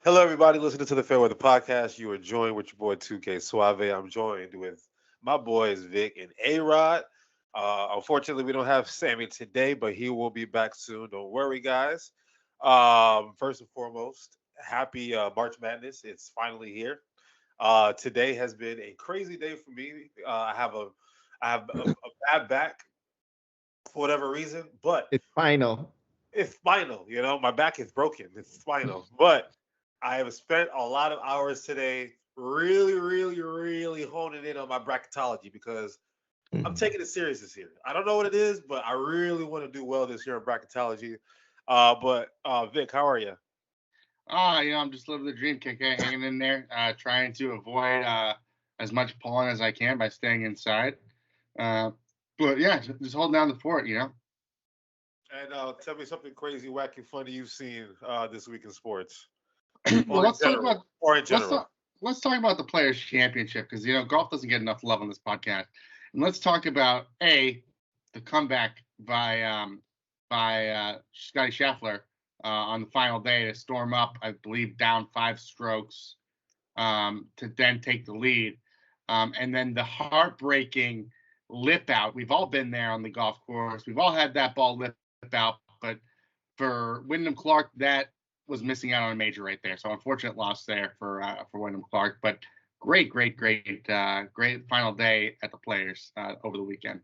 Hello, everybody listening to the Fair Weather Podcast. You are joined with your boy 2K Suave. I'm joined with my boys Vic and A-Rod. Unfortunately, we don't have Sammy today, but he will be back soon. Don't worry, guys. First and foremost, happy March Madness. It's finally here. Today has been a crazy day for me. I have a bad back for whatever reason, but It's final. it's final. My back is broken. It's final. But I have spent a lot of hours today really, really, really honing in on my bracketology because I'm Mm. taking it serious this year. I don't know what it is, but I really want to do well this year in bracketology. But Vic, how are you? I'm just living the dream, KK, hanging in there, trying to avoid as much pollen as I can by staying inside. Uh, but yeah, just holding down the fort. And tell me something crazy, wacky, funny you've seen this week in sports, Well, or in let's talk general, about or in let's general. talk let's talk about the Players Championship because golf doesn't get enough love on this podcast, and let's talk about the comeback by Scotty Scheffler on the final day to storm up, I believe, down 5 strokes to then take the lead. And then the heartbreaking lip out. We've all been there on the golf course. We've all had that ball lip out, but for Wyndham Clark, that was missing out on a major right there. So unfortunate loss there for Wyndham Clark. But great final day at the Players over the weekend.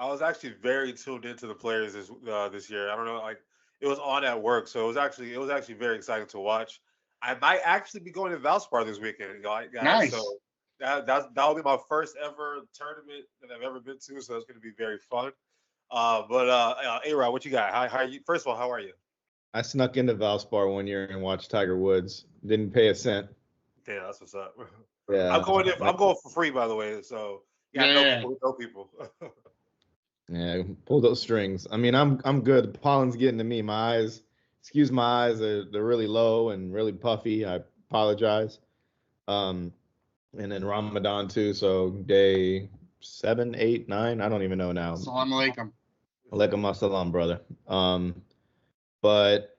I was actually very tuned into the players this year. I don't know, like it was on at work, so it was actually very exciting to watch. I might actually be going to Valspar this weekend, guys. So Nice. that'll be my first ever tournament that I've ever been to. So it's going to be very fun. But A-Rod, what you got? How are you? First of all, how are you? I snuck into Valspar one year and watched Tiger Woods. Didn't pay a cent. Damn, that's what's up. I'm Yeah, going in. I'm going for free, by the way. So you got to know Yeah. people who know people. yeah. Pull those strings. I mean, I'm good. The pollen's getting to me. My eyes, excuse my eyes, they're really low and really puffy. I apologize. Um, and then Ramadan too. So day 7, 8, 9. I don't even know now. Salam alaikum. Alaikum assalam, brother. But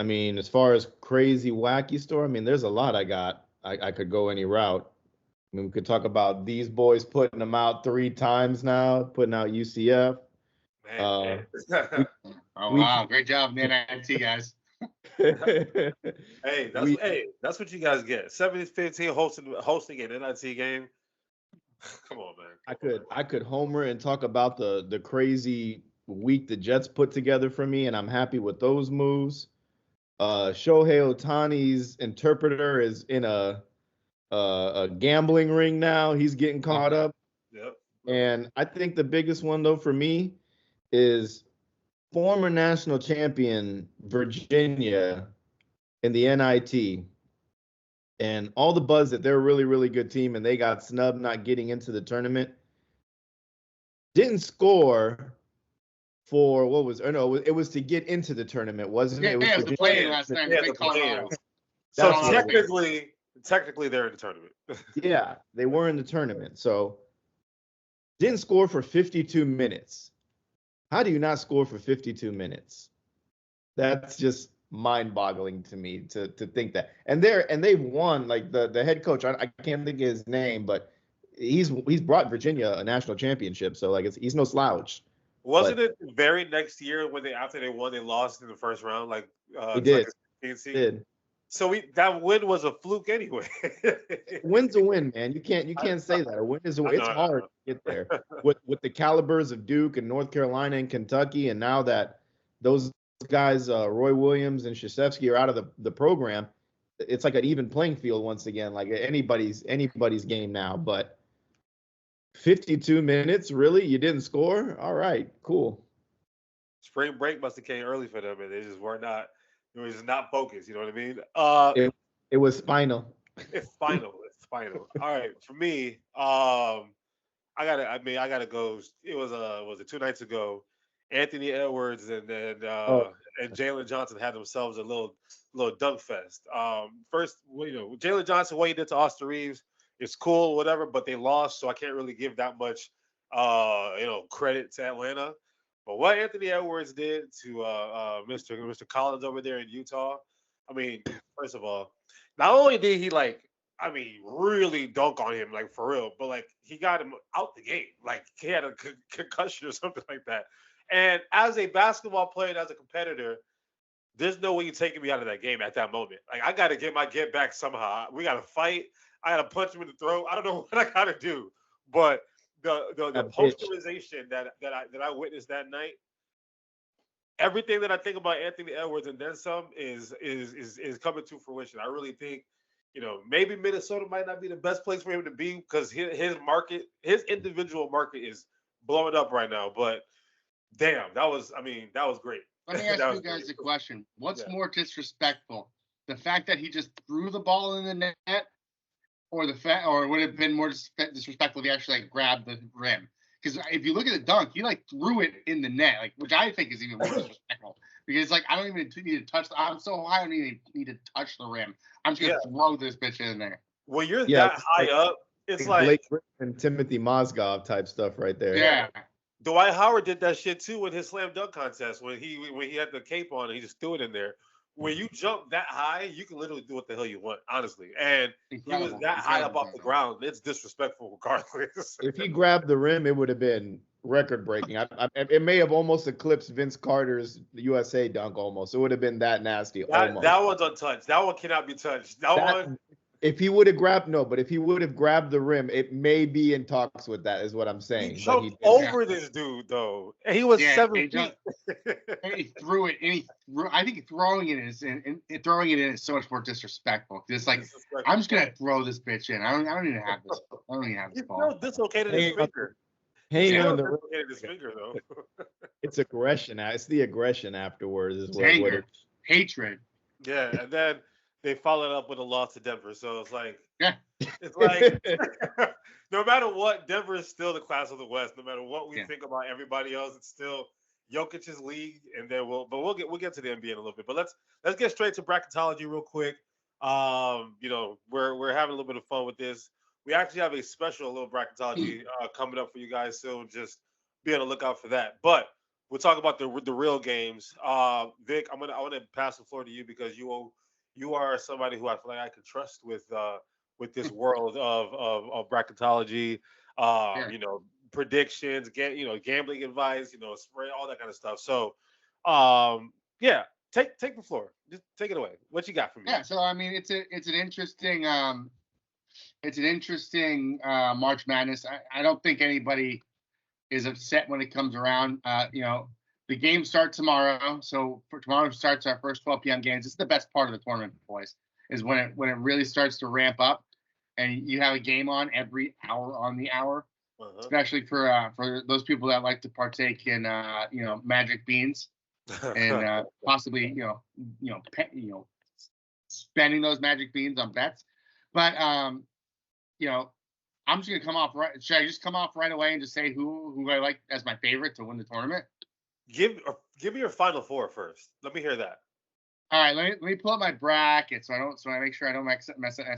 I mean, as far as crazy, wacky story, I mean, there's a lot I got. I could go any route. I mean, we could talk about these boys putting them out 3 times now, putting out UCF. Uh, Man. we Oh we wow, great job, in the NIT guys. Hey, that's we that's what you guys get. 7-15 hosting an NIT game. Come on, man. I Come on, could I could homer and talk about the crazy week the Jets put together for me, and I'm happy with those moves. Shohei Otani's interpreter is in a gambling ring now. He's getting caught man. up. Yep. And I think the biggest one though for me is former national champion Virginia in the NIT and all the buzz that they're a really, really good team and they got snubbed not getting into the tournament. Didn't score for what was or no, it was to get into the tournament, wasn't it? Yeah, It was it to was the get play-in Playing. last night Yeah, to the beat playing. Colorado. So that's what Colorado it was. beat. technically they're in the tournament. Yeah, they were in the tournament. So didn't score for 52 minutes. How do you not score for 52 minutes? That's just mind-boggling to me to think that. And they've won like the head coach. I can't think of his name, but he's brought Virginia a national championship. So like he's no slouch. Wasn't But it the very next year when they after they won, they lost in the first round, like he to like did a 16 seed? did. So that win was a fluke anyway. Win's a win, man. You I, can't say that. A win is a I win. know, It's I hard know. to get there with the calibers of Duke and North Carolina and Kentucky, and now that those guys, Roy Williams and Krzyzewski, are out of the program, it's like an even playing field once again, like anybody's game now. But 52 minutes, really? You didn't score? All right, cool. Spring break must have came early for them, and they just were not. They were just not focused. You know what I mean? It it was final. It's final. It's final. All right, for me, I gotta go. It was it 2 nights ago? Anthony Edwards Oh, and Jalen Johnson had themselves a little dunk fest. First, well, Jalen Johnson, what he did to Austin Reeves is cool, whatever, but they lost, so I can't really give that much credit to Atlanta. But what Anthony Edwards did to Mr. Collins over there in Utah, I mean, first of all, not only did he really dunk on him, like for real, but like he got him out the game. Like he had a concussion or something like that. And as a basketball player, and as a competitor, there's no way you're taking me out of that game at that moment. Like I got to get my get back somehow. We got to fight. I got to punch him in the throat. I don't know what I got to do, but the That bitch. posterization that I witnessed that night, everything that I think about Anthony Edwards and then some is coming to fruition. I really think, maybe Minnesota might not be the best place for him to be because his market, his individual market is blowing up right now. But damn, that was great. Let me ask That you was guys great. a question. What's Yeah. more disrespectful? The fact that he just threw the ball in the net, or would it have been more disrespectful if he actually like grabbed the rim? Because if you look at the dunk, he like threw it in the net, like which I think is even more disrespectful. Because like I don't even need to touch. I'm so high, I don't even need to touch the rim. I'm just gonna throw this bitch in there. When you're Yeah, that high up, it's like Blake Griffin and Timothy Mozgov type stuff right there. Yeah. Dwight Howard did that shit too with his slam dunk contest when he had the cape on and he just threw it in there. When you jump that high, you can literally do what the hell you want, honestly. And Incredible. he was that high up off the ground. It's disrespectful regardless. If he grabbed the rim, it would have been record breaking. It may have almost eclipsed Vince Carter's USA dunk almost. It would have been that nasty. Almost. That one's untouched. That one cannot be touched. That one. If he would have grabbed but if he would have grabbed the rim, it may be in talks with that, is what I'm saying. He jumped over this dude though. And he was 7 feet. And he threw it, I think throwing it in is so much more disrespectful. It's like I'm just gonna throw this bitch in. I don't even have this. I don't even have this ball. He's dislocated his finger. His finger though. It's aggression. It's the aggression afterwards. Is what hatred. Yeah, and then they followed up with a loss to Denver. So it's like, no matter what, Denver is still the class of the West. No matter what we think about everybody else, it's still Jokic's league. And then we'll get to the NBA in a little bit. But let's get straight to bracketology real quick. We're having a little bit of fun with this. We actually have a special little bracketology coming up for you guys soon. Just be on the lookout for that. But we'll talk about the real games. Vic, I want to pass the floor to you because you are somebody who I feel like I can trust with this world of bracketology, predictions, gambling advice, spray, all that kind of stuff. So, take the floor. Just take it away. What you got for me? Yeah. So I mean, it's an interesting March Madness. I don't think anybody is upset when it comes around. The games start tomorrow, so for tomorrow starts our first 12 p.m. games. This is the best part of the tournament, boys, is when it really starts to ramp up, and you have a game on every hour on the hour, especially for those people that like to partake in magic beans and possibly spending those magic beans on bets. But I'm just gonna come off right. Should I just come off right away and just say who I like as my favorite to win the tournament? Give me your final four first. Let me hear that. All right, let me pull up my bracket so I make sure I don't mess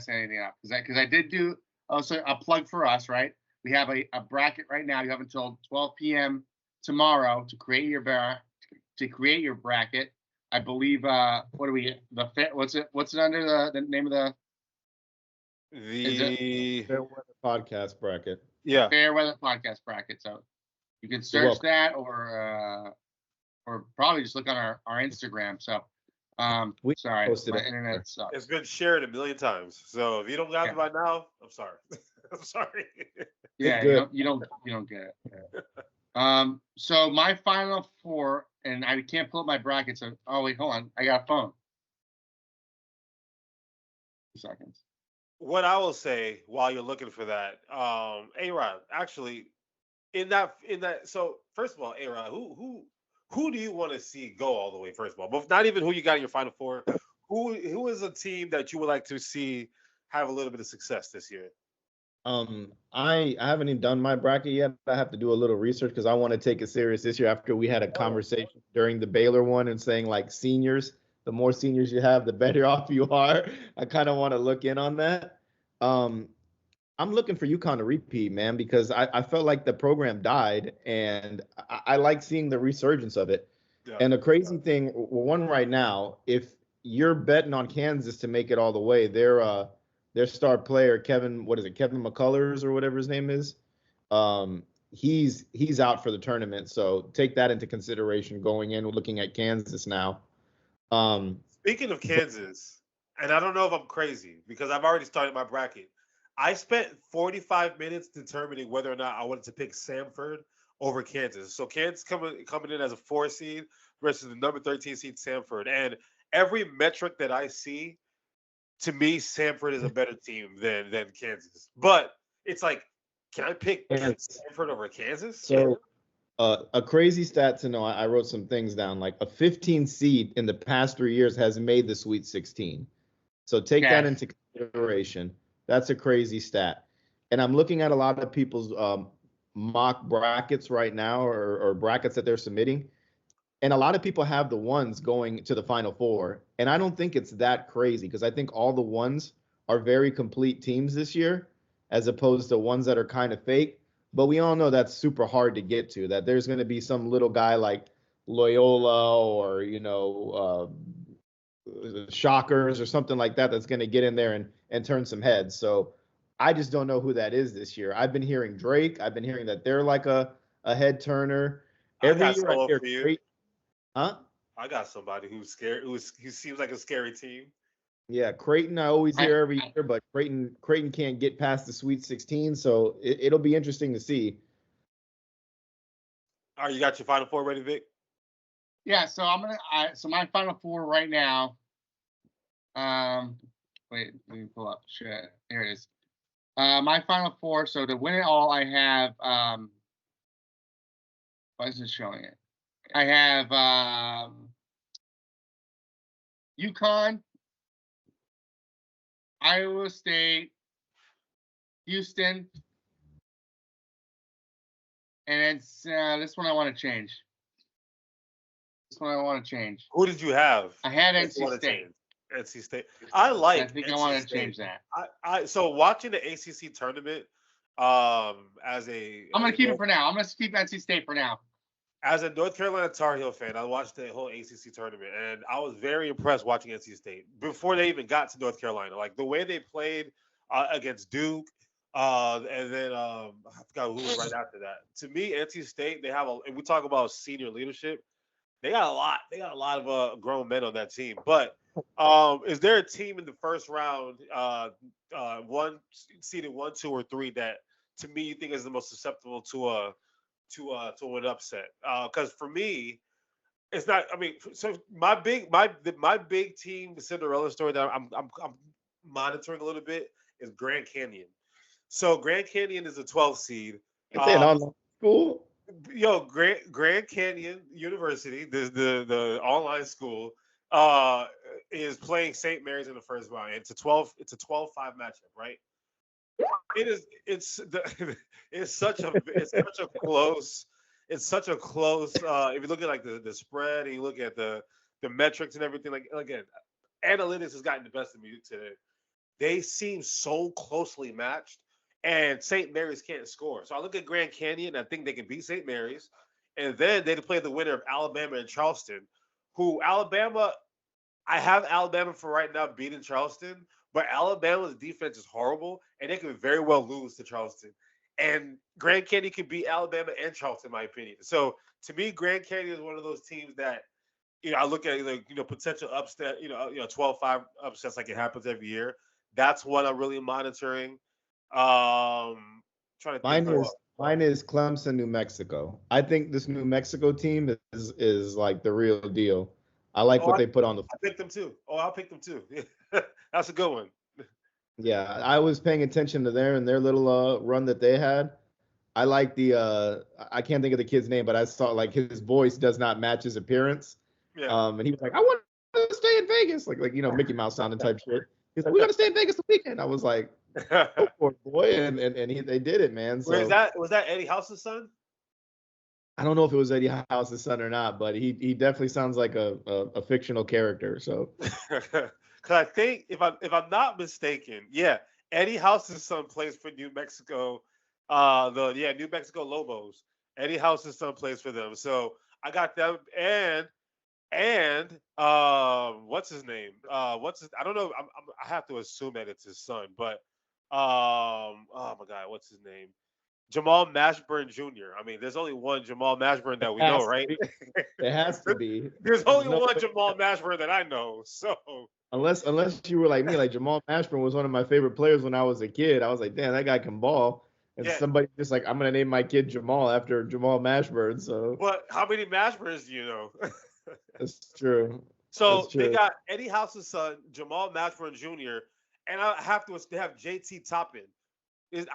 anything up because I did do also a plug for us, right? We have a bracket right now. You have until 12 p.m. tomorrow to create your bracket. I believe what's it under the name of the Fair Weather Podcast bracket. Yeah, Fair Weather Podcast bracket. So you can search that or probably just look on our Instagram. So sorry, my internet sucks. It's been shared a million times. So if you don't got it by now, I'm sorry. I'm sorry. Yeah, you don't get it. So my final four, and I can't pull up my bracket. So wait, hold on, I got a phone. 2 seconds. What I will say while you're looking for that, A-Rod, actually, in that. So first of all, A-Rod, who do you want to see go all the way? First of all, but not even who you got in your final four. Who is a team that you would like to see have a little bit of success this year? I haven't even done my bracket yet. I have to do a little research because I want to take it serious this year. After we had a conversation during the Baylor one and saying like seniors. The more seniors you have, the better off you are. I kind of want to look in on that. I'm looking for UConn to repeat, man, because I felt like the program died, and I like seeing the resurgence of it. Yeah. And the crazy thing, one right now, if you're betting on Kansas to make it all the way. Their star player, Kevin McCullers or whatever his name is, he's out for the tournament. So take that into consideration going in. We're looking at Kansas now. Speaking of Kansas, and I don't know if I'm crazy because I've already started my bracket. I spent 45 minutes determining whether or not I wanted to pick Samford over Kansas. So Kansas coming in as a 4 seed versus the number 13 seed Samford. And every metric that I see, to me, Samford is a better team than Kansas. But it's like, can I pick Kansas. Samford over Kansas? So a crazy stat to know. I wrote some things down. Like a 15 seed in the past 3 years has made the Sweet 16. So take that into consideration. That's a crazy stat. And I'm looking at a lot of people's mock brackets right now, or brackets that they're submitting. And a lot of people have the ones going to the Final Four. And I don't think it's that crazy because I think all the ones are very complete teams this year, as opposed to ones that are kind of fake. But we all know that's super hard to get to, that there's going to be some little guy like Loyola or, Shockers or something like that that's going to get in there and turn some heads. So I just don't know who that is this year. I've been hearing Drake. I've been hearing that they're like a head turner. Every year I hear Drake. Huh? I got somebody who's scared. Who seems like a scary team. Yeah, Creighton. I always hear every year, but Creighton can't get past the Sweet 16, so it'll be interesting to see. All right, you got your Final Four ready, Vic? Yeah. So so my Final Four right now. Wait, let me pull up. Shit, there it is. My Final Four. So to win it all, I have. Why is it showing it? I have UConn, Iowa State, Houston, and it's this one I want to change. Who did you have? I had NC State. NC State. I think NC I want to State. change that. So watching the ACC tournament, as a I'm gonna keep it for now. I'm gonna keep NC State for now. As a North Carolina Tar Heel fan, I watched the whole ACC tournament, and I was very impressed watching NC State before they even got to North Carolina. Like the way they played against Duke, and then I forgot who was right after that. To me, NC State, they have and we talk about senior leadership. They got a lot. They got a lot of grown men on that team. But is there a team in the first round, one seeded 1, 2, or 3 that to me you think is the most susceptible to an upset? Because for me, it's not. I mean, so my big team, the Cinderella story that I'm monitoring a little bit is Grand Canyon. So Grand Canyon is a 12 seed. It's an online school. Yo, Grand Canyon University, the online school, is playing St. Mary's in the first round. It's a 12-5 matchup, right? It's such a close if you look at like the spread and you look at the metrics and everything, like again, analytics has gotten the best of me today. They seem so closely matched, and St. Mary's can't score. So I look at Grand Canyon, I think they can beat St. Mary's, and then they play the winner of Alabama and Charleston, who I have Alabama for right now beating Charleston, but Alabama's defense is horrible, and they could very well lose to Charleston. And Grand Canyon could beat Alabama and Charleston, in my opinion. So to me, Grand Canyon is one of those teams that, I look at potential upset, 12-5 upsets like it happens every year. That's what I'm really monitoring. Trying to think. Mine is Clemson, New Mexico. I think this New Mexico team is like the real deal. I like what they put on the. I picked them too. I'll pick them too. That's a good one. Yeah, I was paying attention to their little run that they had. I like the I can't think of the kid's name, but I saw like his voice does not match his appearance. Yeah. And he was like, I want to stay in Vegas, like Mickey Mouse sounding type shit. He's like, we're gonna stay in Vegas the weekend. I was like, oh poor boy, and they did it, man. So was that Eddie House's son? I don't know if it was Eddie House's son or not, but he definitely sounds like a fictional character. So because I think if I'm not mistaken, yeah, Eddie House's son plays for New Mexico. New Mexico Lobos. Eddie House's son plays for them. So I got them, and And what's his name? I don't know. I have to assume that it's his son, but oh my God, what's his name? Jamal Mashburn Jr. I mean, there's only one Jamal Mashburn that we know, right? It has to be. There's There's only no one Jamal Mashburn that I know. So unless you were like me, like Jamal Mashburn was one of my favorite players when I was a kid. I was like, damn, that guy can ball. And yeah, somebody just like, I'm gonna name my kid Jamal after Jamal Mashburn. So but how many Mashburns do you know? that's true. That's So they true. got Eddie House's son, Jamal Mashburn Jr., and I have to. They have JT Toppin. That's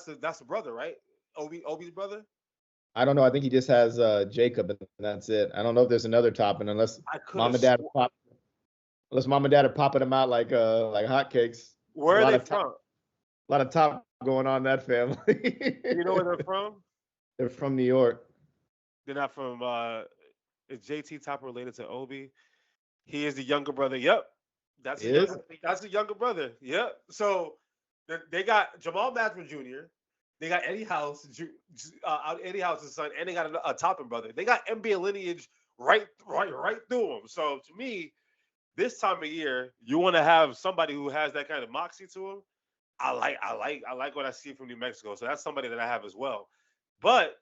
the brother, right? Obi's brother. I don't know. I think he just has Jacob, and that's it. I don't know if there's another topping unless I could mom have. and dad are pop, unless mom and dad are popping them out like hotcakes. Where A are lot they of from? a lot of top going on in that family. Do you know where they're from? They're from New York. They're not from. Is JT Topper related to Obi? He is the younger brother. Yep, that's the Is younger. That's the younger brother. Yep. So they got Jamal Mashburn Jr. They got Eddie House, Eddie House's son, and they got a Toppin brother. They got NBA lineage right through them. So to me, this time of year, you want to have somebody who has that kind of moxie to him. I like what I see from New Mexico. So that's somebody that I have as well. But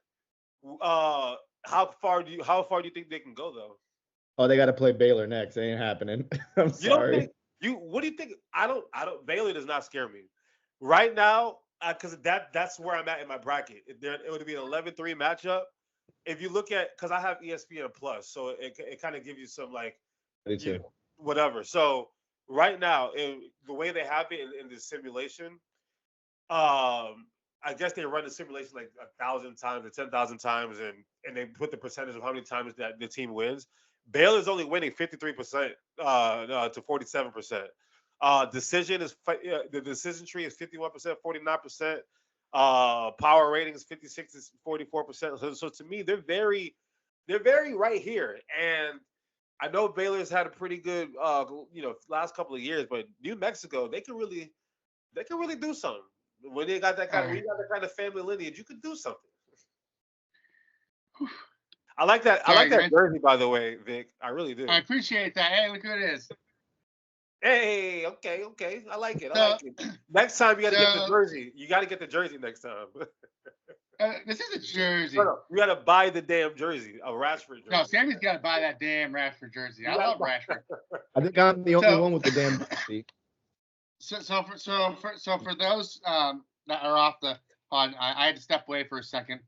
how far do you think they can go though? oh, they got to play Baylor next. It ain't happening. I'm You don't sorry. think what do you think? I don't Baylor does not scare me. Right now, because that's where I'm at in my bracket. It would be an 11-3 matchup. If you look at, because I have ESPN Plus, so it kind of gives you some like, Me you too. know, whatever. So right now, the way they have it in the simulation, I guess they run the simulation like 1,000 times or 10,000 times, and they put the percentage of how many times that the team wins. Baylor's only winning 53% to 47%. The decision tree is 51%, 49%. Power ratings 56 to 44%. So to me, they're very right here. And I know Baylor's had a pretty good last couple of years, but New Mexico they can really do something. When they got that kind of when you got that kind of family lineage, you could do something. I like that. I like Sorry, that guys. jersey, by the way, Vic. I really do. I appreciate that. Hey, look who it is. Hey, okay. I like it. I So, like it. Next time you got to get the so jersey. You got to get the jersey next time. this is a jersey. No. You got to buy the damn jersey, a Rashford jersey. No, Sammy's got to buy that damn Rashford jersey. I love Rashford. I think I'm the only one with the damn jersey. So for those that are off the pod, I had to step away for a second.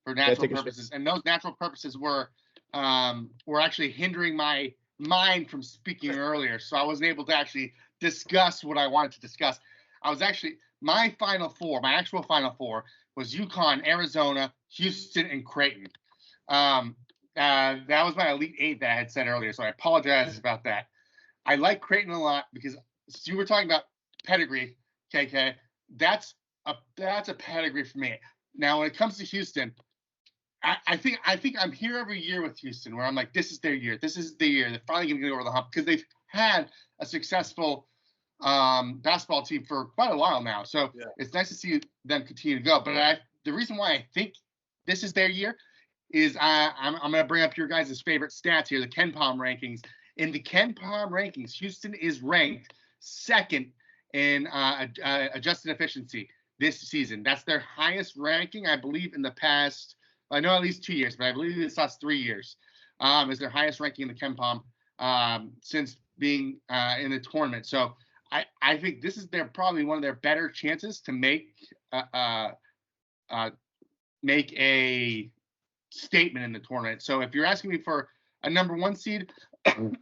For natural purposes, and those natural purposes were actually hindering my mind from speaking earlier, so I wasn't able to actually discuss what I wanted to discuss. I was actually my actual final four was UConn, Arizona, Houston, and Creighton. That was my Elite Eight that I had said earlier, so I apologize about that. I like Creighton a lot because you were talking about pedigree, KK. That's a pedigree for me. Now, when it comes to Houston, I think I'm here every year with Houston where I'm like, this is their year. This is the year. They're finally going to get over the hump because they've had a successful basketball team for quite a while now. So It's nice to see them continue to go. But the reason why I think this is their year is I'm going to bring up your guys' favorite stats here, the KenPom rankings. In the KenPom rankings, Houston is ranked second in adjusted efficiency this season. That's their highest ranking, I believe, in the past. I know at least 2 years, but I believe this last 3 years is their highest ranking in the KenPom since being in the tournament. So I think this is probably one of their better chances to make a statement in the tournament. So if you're asking me for a number one seed,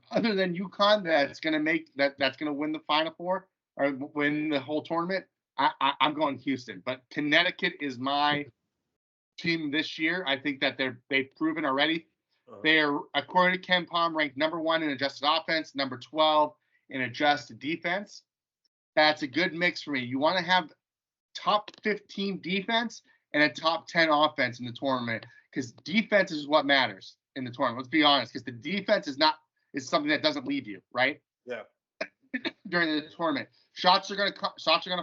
other than UConn, that's going to win the Final Four or win the whole tournament, I'm going Houston. But Connecticut is my team this year. I think that they've proven already. They're, according to KenPom, ranked number 1 in adjusted offense, number 12 in adjusted defense. That's a good mix for me. You want to have top 15 defense and a top 10 offense in the tournament because defense is what matters in the tournament. Let's be honest, because the defense is something that doesn't leave you, right? Yeah. During the tournament, shots are gonna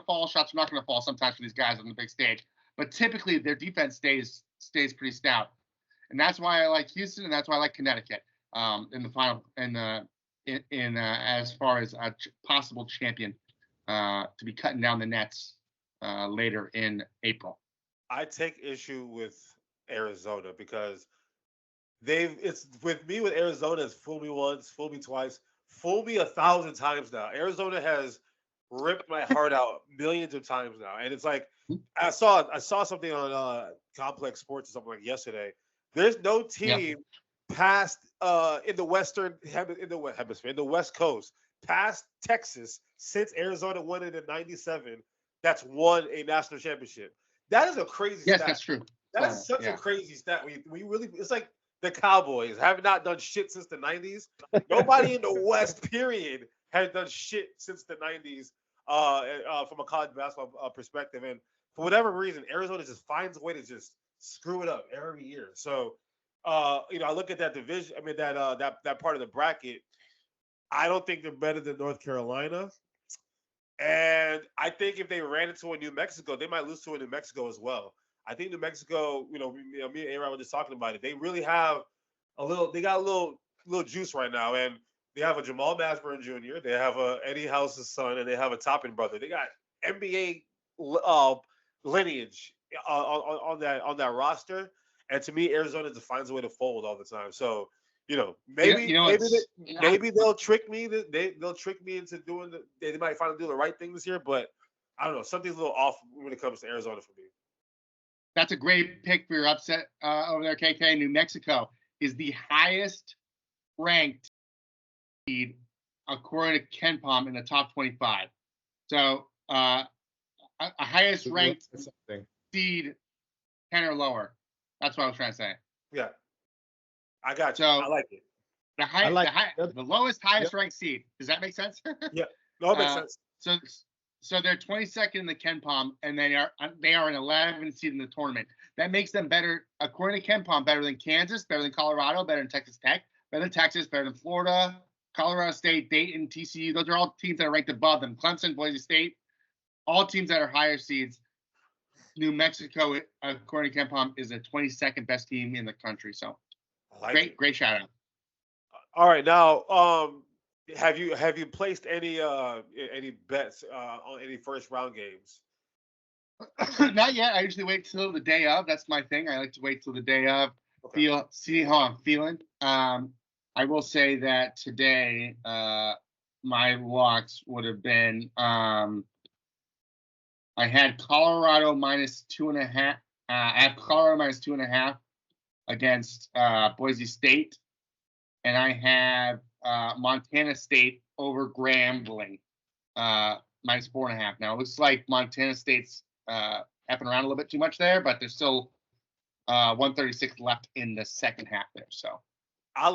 fall. Shots are not gonna fall sometimes for these guys on the big stage, but typically their defense stays pretty stout. and that's why I like Houston, and that's why I like Connecticut in the final in as far as a possible champion to be cutting down the nets later in April. I take issue with Arizona because it's with me with Arizona. It's fool me once, fool me twice, fool me 1,000 times now. Arizona has ripped my heart out millions of times now, and it's like I saw something on Complex Sports or something like yesterday. There's no team past in the hemisphere, in the West Coast, past Texas since Arizona won it in '97. That's won a national championship. That is a crazy stat. Yes, that's true. That's such a crazy stat. We really, it's like the Cowboys have not done shit since the 90s. Nobody in the West, period, has done shit since the 90s from a college basketball perspective. And for whatever reason, Arizona just finds a way to just screw it up every year. So, I look at that division. I mean, that part of the bracket. I don't think they're better than North Carolina. And I think if they ran into a New Mexico, they might lose to a New Mexico as well. I think New Mexico, me and A-Rod were just talking about it. They really have they got a little juice right now. And they have a Jamal Mashburn Jr., they have a Eddie House's son, and they have a Toppin brother. They got NBA lineage on that roster. And to me, Arizona just finds a way to fold all the time. So, maybe they'll trick me. They'll trick me into doing they might finally do the right thing this year, but I don't know. Something's a little off when it comes to Arizona for me. That's a great pick for your upset over there, KK. New Mexico is the highest ranked seed according to KenPom in the top 25. So a highest ranked seed 10 or lower. That's what I was trying to say. Yeah. I got you. So, I like it. The lowest, highest ranked seed. Does that make sense? Yeah. No, it makes sense. So they're 22nd in the KenPom, and they are an 11th seed in the tournament. That makes them better, according to KenPom, better than Kansas, better than Colorado, better than Texas Tech, better than Texas, better than Florida, Colorado State, Dayton, TCU. Those are all teams that are ranked above them. Clemson, Boise State, all teams that are higher seeds. New Mexico, according to KenPom, is the 22nd best team in the country. So great shout out. All right, now have you placed any bets on any first round games? Not yet. I usually wait till the day of. That's my thing. I like to wait till the day of. Okay. See how I'm feeling. I will say that today my locks would have been I had Colorado minus 2.5. I have Colorado minus 2.5 against Boise State, and I have Montana State over Grambling minus 4.5. Now it looks like Montana State's effing around a little bit too much there, but there's still 136 left in the second half there. So I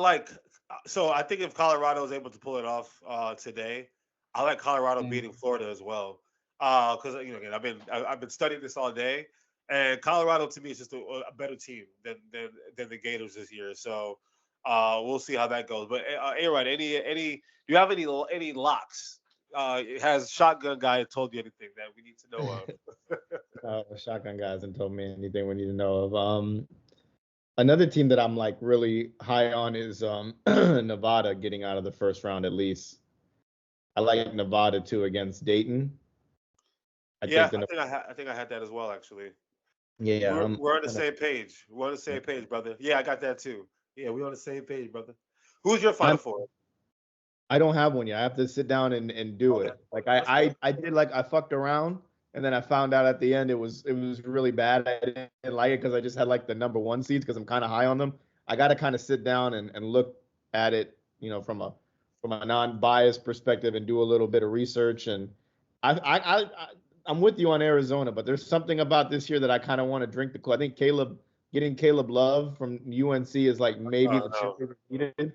think if Colorado is able to pull it off today, I like Colorado beating Florida as well. Because again, I've been studying this all day, and Colorado to me is just a better team than the Gators this year. So we'll see how that goes. But A-Rod, do you have any locks? Has Shotgun Guy told you anything that we need to know of? Shotgun Guy hasn't told me anything we need to know of. Another team that I'm like really high on is Nevada getting out of the first round at least. I like Nevada too against Dayton. I think I had that as well, actually. Yeah, we're on the same page. We're on the same page, brother. Yeah, I got that too. Yeah, we're on the same page, brother. Who's your Final Four? I don't have one yet. I have to sit down and do it. Like I did, I fucked around, and then I found out at the end it was really bad. I didn't like it because I just had like the number one seeds because I'm kind of high on them. I got to kind of sit down and look at it, from a non-biased perspective and do a little bit of research. And I'm with you on Arizona, but there's something about this year that I kind of want to drink the. I think getting Caleb Love from UNC is like maybe the chip needed.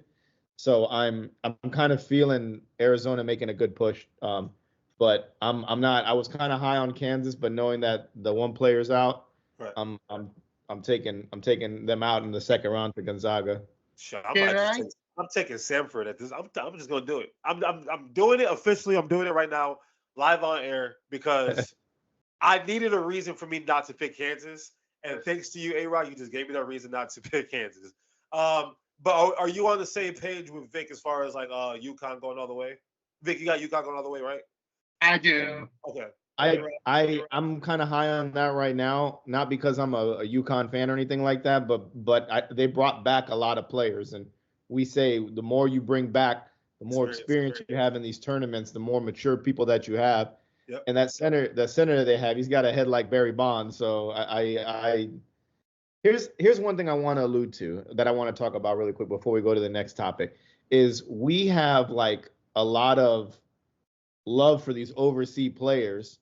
So I'm kind of feeling Arizona making a good push. But I'm not. I was kind of high on Kansas, but knowing that the one player's out, right. I'm taking them out in the second round to Gonzaga. Sure, I'm taking Samford at this. I'm just gonna do it. I'm doing it officially. I'm doing it right now, live on air, because I needed a reason for me not to pick Kansas, And thanks to you, A-Rod, you just gave me that reason not to pick Kansas. But are you on the same page with Vic as far as like UConn going all the way? Vic, you got UConn going all the way, right? I do. Okay. I'm kind of high on that right now, not because I'm a UConn fan or anything like that, but they brought back a lot of players, and we say the more you bring back, the more experience you have in these tournaments, the more mature people that you have. Yep. And the center that they have, he's got a head like Barry Bonds. So here's one thing I want to allude to that I want to talk about really quick before we go to the next topic, is we have like a lot of love for these overseas players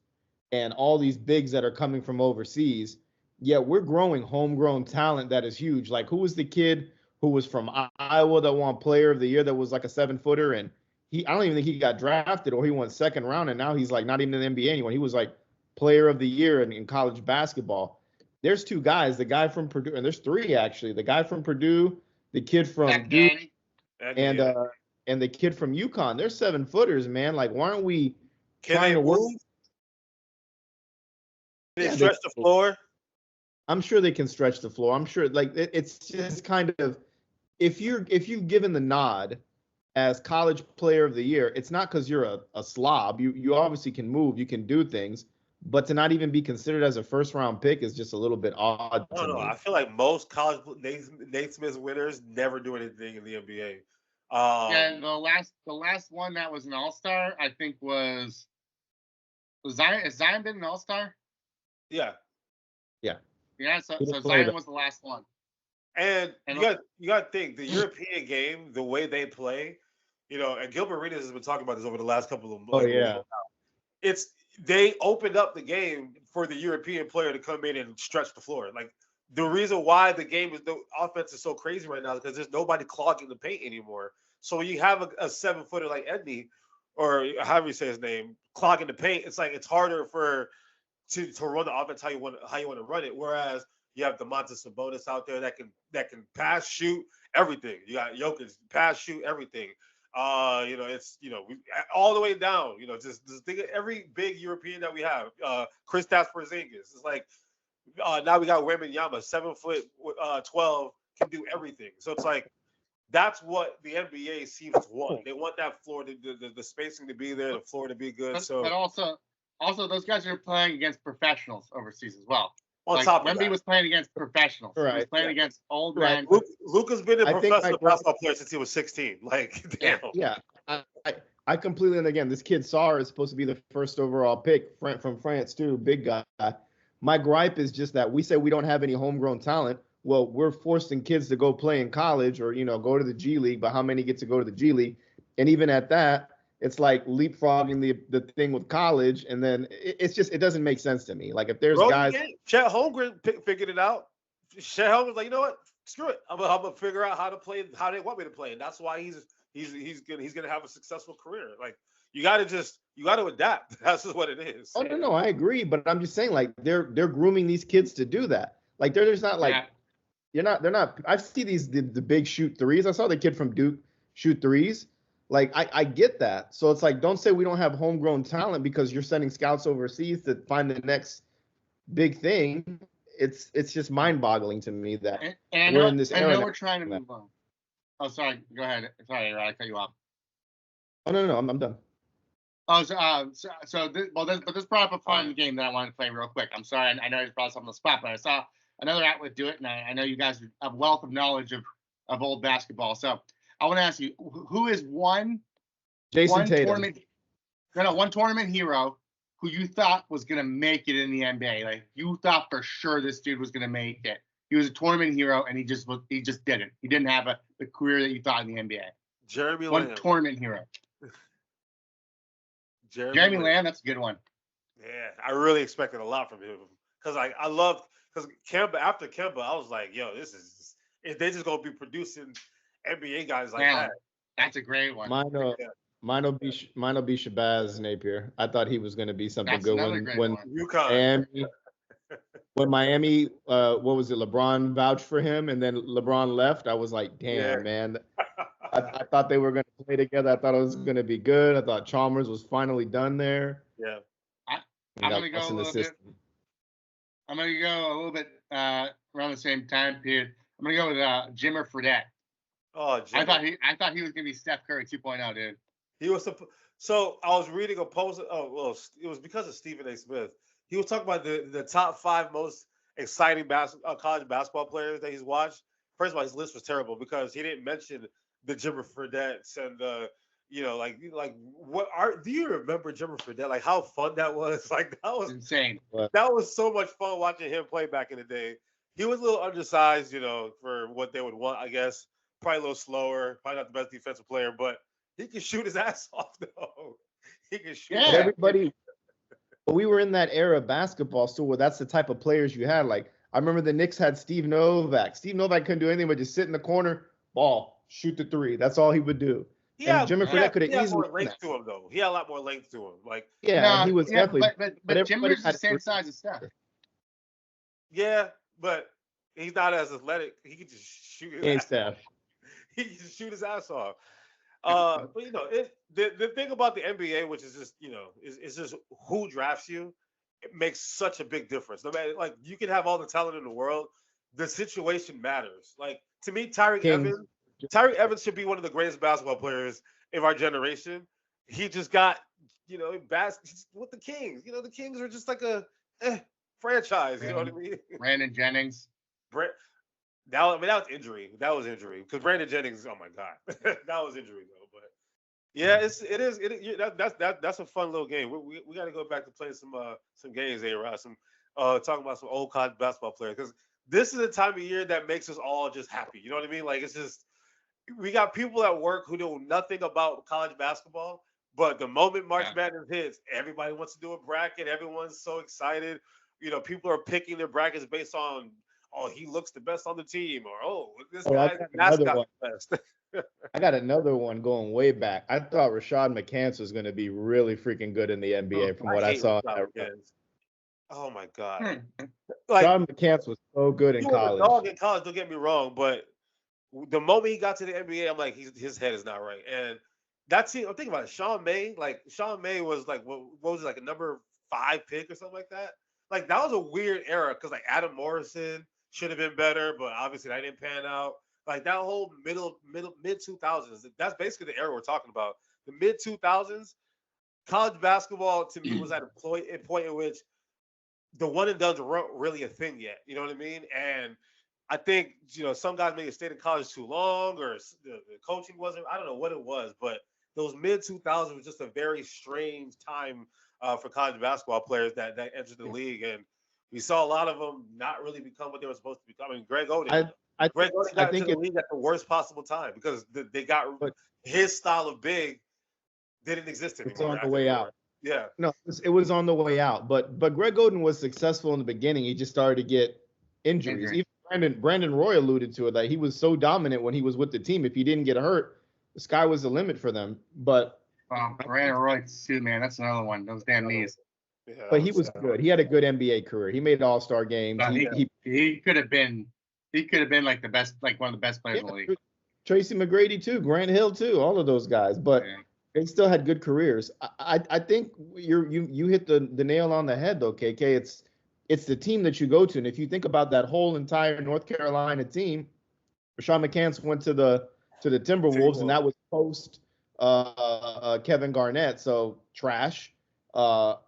and all these bigs that are coming from overseas, yet we're growing homegrown talent that is huge. Like, who was the kid who was from Iowa that won Player of the Year that was like a 7-footer, and I don't even think he got drafted, or he won second round, and now he's like not even in the NBA anymore. He was like Player of the Year in college basketball. There's two guys, the guy from Purdue, and there's three actually. The guy from Purdue, the kid from Duke, and the kid from UConn. They're 7-footers, man. Like, why aren't we trying to work? Can they stretch the floor? I'm sure they can stretch the floor. I'm sure, like, it's just kind of, if you've given the nod as college player of the year, it's not because you're a slob. You obviously can move, you can do things, but to not even be considered as a first round pick is just a little bit odd to me. I feel like most college Naismith winners never do anything in the NBA. Yeah, the last one that was an All-Star, I think was Zion. Has Zion been an All-Star? Yeah. So Zion was the last one. And you got to think the European game, the way they play, and Gilbert Arenas has been talking about this over the last couple of months. Oh yeah. They opened up the game for the European player to come in and stretch the floor. Like, the reason why the offense is so crazy right now is because there's nobody clogging the paint anymore. So when you have a 7-footer like Edney, or however you say his name, clogging the paint, it's like it's harder to run the offense how you want to run it. Whereas you have Domantas Sabonis out there that can pass, shoot, everything. You got Jokic, pass, shoot, everything. It's all the way down. Just think of every big European that we have. Kristaps Porzingis. It's like now we got Wembanyama, 7'12", can do everything. So it's like that's what the NBA seems to want. They want that floor, the spacing to be there, the floor to be good. But also those guys are playing against professionals overseas as well. On top of Wemby that, was playing against professionals. Right. He was playing against old men. Luka's been a professional basketball player since he was 16. Like, damn. Yeah. I completely, and again, this kid Sarr is supposed to be the first overall pick from France too, big guy. My gripe is just that we say we don't have any homegrown talent. Well, we're forcing kids to go play in college or, go to the G League, but how many get to go to the G League? And even at that, it's like leapfrogging the thing with college, and then it doesn't make sense to me. Like, if there's guys, Chet Holmgren figured it out. Chet Holmgren's like, you know what? Screw it. I'm gonna figure out how to play, how they want me to play, and that's why he's gonna have a successful career. Like, you got to adapt. That's just what it is. Oh no, I agree, but I'm just saying, like, they're grooming these kids to do that. Like, they're just not like they're not. I see the big shoot threes. I saw the kid from Duke shoot threes. Like, I get that. So it's like, don't say we don't have homegrown talent because you're sending scouts overseas to find the next big thing. It's just mind-boggling to me that we're in this era. I know we're trying to move on. Oh, sorry. Go ahead. Sorry, I cut you off. Oh no, I'm done. Oh, this brought up a fun game that I wanted to play real quick. I'm sorry, I know I just brought something on the spot, but I saw another outlet do it, and I know you guys have a wealth of knowledge of old basketball. So I want to ask you, who is one tournament hero who you thought was going to make it in the NBA? Like, you thought for sure this dude was going to make it. He was a tournament hero, and he just didn't. He didn't have the career that you thought in the NBA. Jeremy Lamb. One tournament hero. Jeremy Lamb, that's a good one. Yeah, I really expected a lot from him because after Kemba, I was like, yo, they just gonna be producing NBA guys like that. That's a great one. Mine will be Shabazz Napier. I thought he was going to be something good when Miami, what was it? LeBron vouched for him, and then LeBron left. I was like, damn, man. I thought they were going to play together. I thought it was going to be good. I thought Chalmers was finally done there. Yeah. I'm going to go a little bit around the same time period. I'm gonna go with Jimmer Fredette. Oh, I Jimmy. thought he was gonna be Steph Curry 2.0, dude. He was so I was reading a post. Oh well, it was because of Stephen A. Smith. He was talking about the top 5 most exciting college basketball players that he's watched. First of all, his list was terrible because he didn't mention the Jimmer Fredettes and the like what are do you remember Jimmer Fredette? Like how fun that was? Like It's insane. that was so much fun watching him play back in the day. He was a little undersized, for what they would want, I guess. Probably a little slower, probably not the best defensive player, but he can shoot his ass off though. He can shoot. Yeah. But everybody, but we were in that era of basketball, so where that's the type of players you had. Like I remember the Knicks had Steve Novak. Steve Novak couldn't do anything but just sit in the corner, ball, shoot the three. That's all he would do. And Jimmy Fredette could have He had easily more done length that. to him though. He had a lot more length to him. Like Yeah, and he was definitely. but everybody Jimmer's the had same size as Steph. yeah, but he's not as athletic. He can just shoot his Hey, ass. Steph. He can just shoot his ass off. But the thing about the NBA, which is just is just who drafts you, it makes such a big difference. No matter like you can have all the talent in the world, the situation matters. Like to me, Tyreek Evans should be one of the greatest basketball players of our generation. He just got with the Kings. The Kings are just like a franchise. You know what I mean? Brandon Jennings. That was injury. That was injury because Brandon Jennings. Oh my God, that was injury though. But yeah, that's a fun little game. We got to go back to playing some games, A-Rod. Talking about some old college basketball players because this is the time of year that makes us all just happy. You know what I mean? Like it's just we got people at work who know nothing about college basketball, but the moment March Madness hits, everybody wants to do a bracket. Everyone's so excited. People are picking their brackets based on he looks the best on the team, or this guy's mascot the best. I got another one going way back. I thought Rashad McCants was going to be really freaking good in the NBA from what I saw. Oh my God! Rashad McCants was so good in college. He was a dog in college. Don't get me wrong, but the moment he got to the NBA, I'm like, his head is not right. And that team, I'm thinking about it. Sean May was like, what was it, like a number 5 pick or something like that? Like that was a weird era because like Adam Morrison should have been better, but obviously that didn't pan out. Like that whole mid 2000s, that's basically the era we're talking about. The mid 2000s, college basketball to me was at a point in which the one and dones weren't really a thing yet. You know what I mean? And I think some guys maybe stayed in college too long, or the coaching wasn't. I don't know what it was, but those mid 2000s was just a very strange time for college basketball players that entered the league, and we saw a lot of them not really become what they were supposed to become. I mean, Greg Oden. Greg Oden got into the league at the worst possible time because they got his style of big didn't exist anymore. It's on the way out. Yeah. No, it was on the way out. But Greg Oden was successful in the beginning. He just started to get injuries. Even Brandon Roy alluded to it, that he was so dominant when he was with the team. If he didn't get hurt, the sky was the limit for them. But Brandon Roy too, man, that's another one. Those damn knees. Yeah, but he was good. He had a good NBA career. He made All-Star games. He could have been like the best, like one of the best players in the league. Tracy McGrady too, Grant Hill too, all of those guys. But they still had good careers. I think you hit the nail on the head though, KK. It's the team that you go to, and if you think about that whole entire North Carolina team, Rashad McCants went to the Timberwolves, and that was post Kevin Garnett, so trash. Sean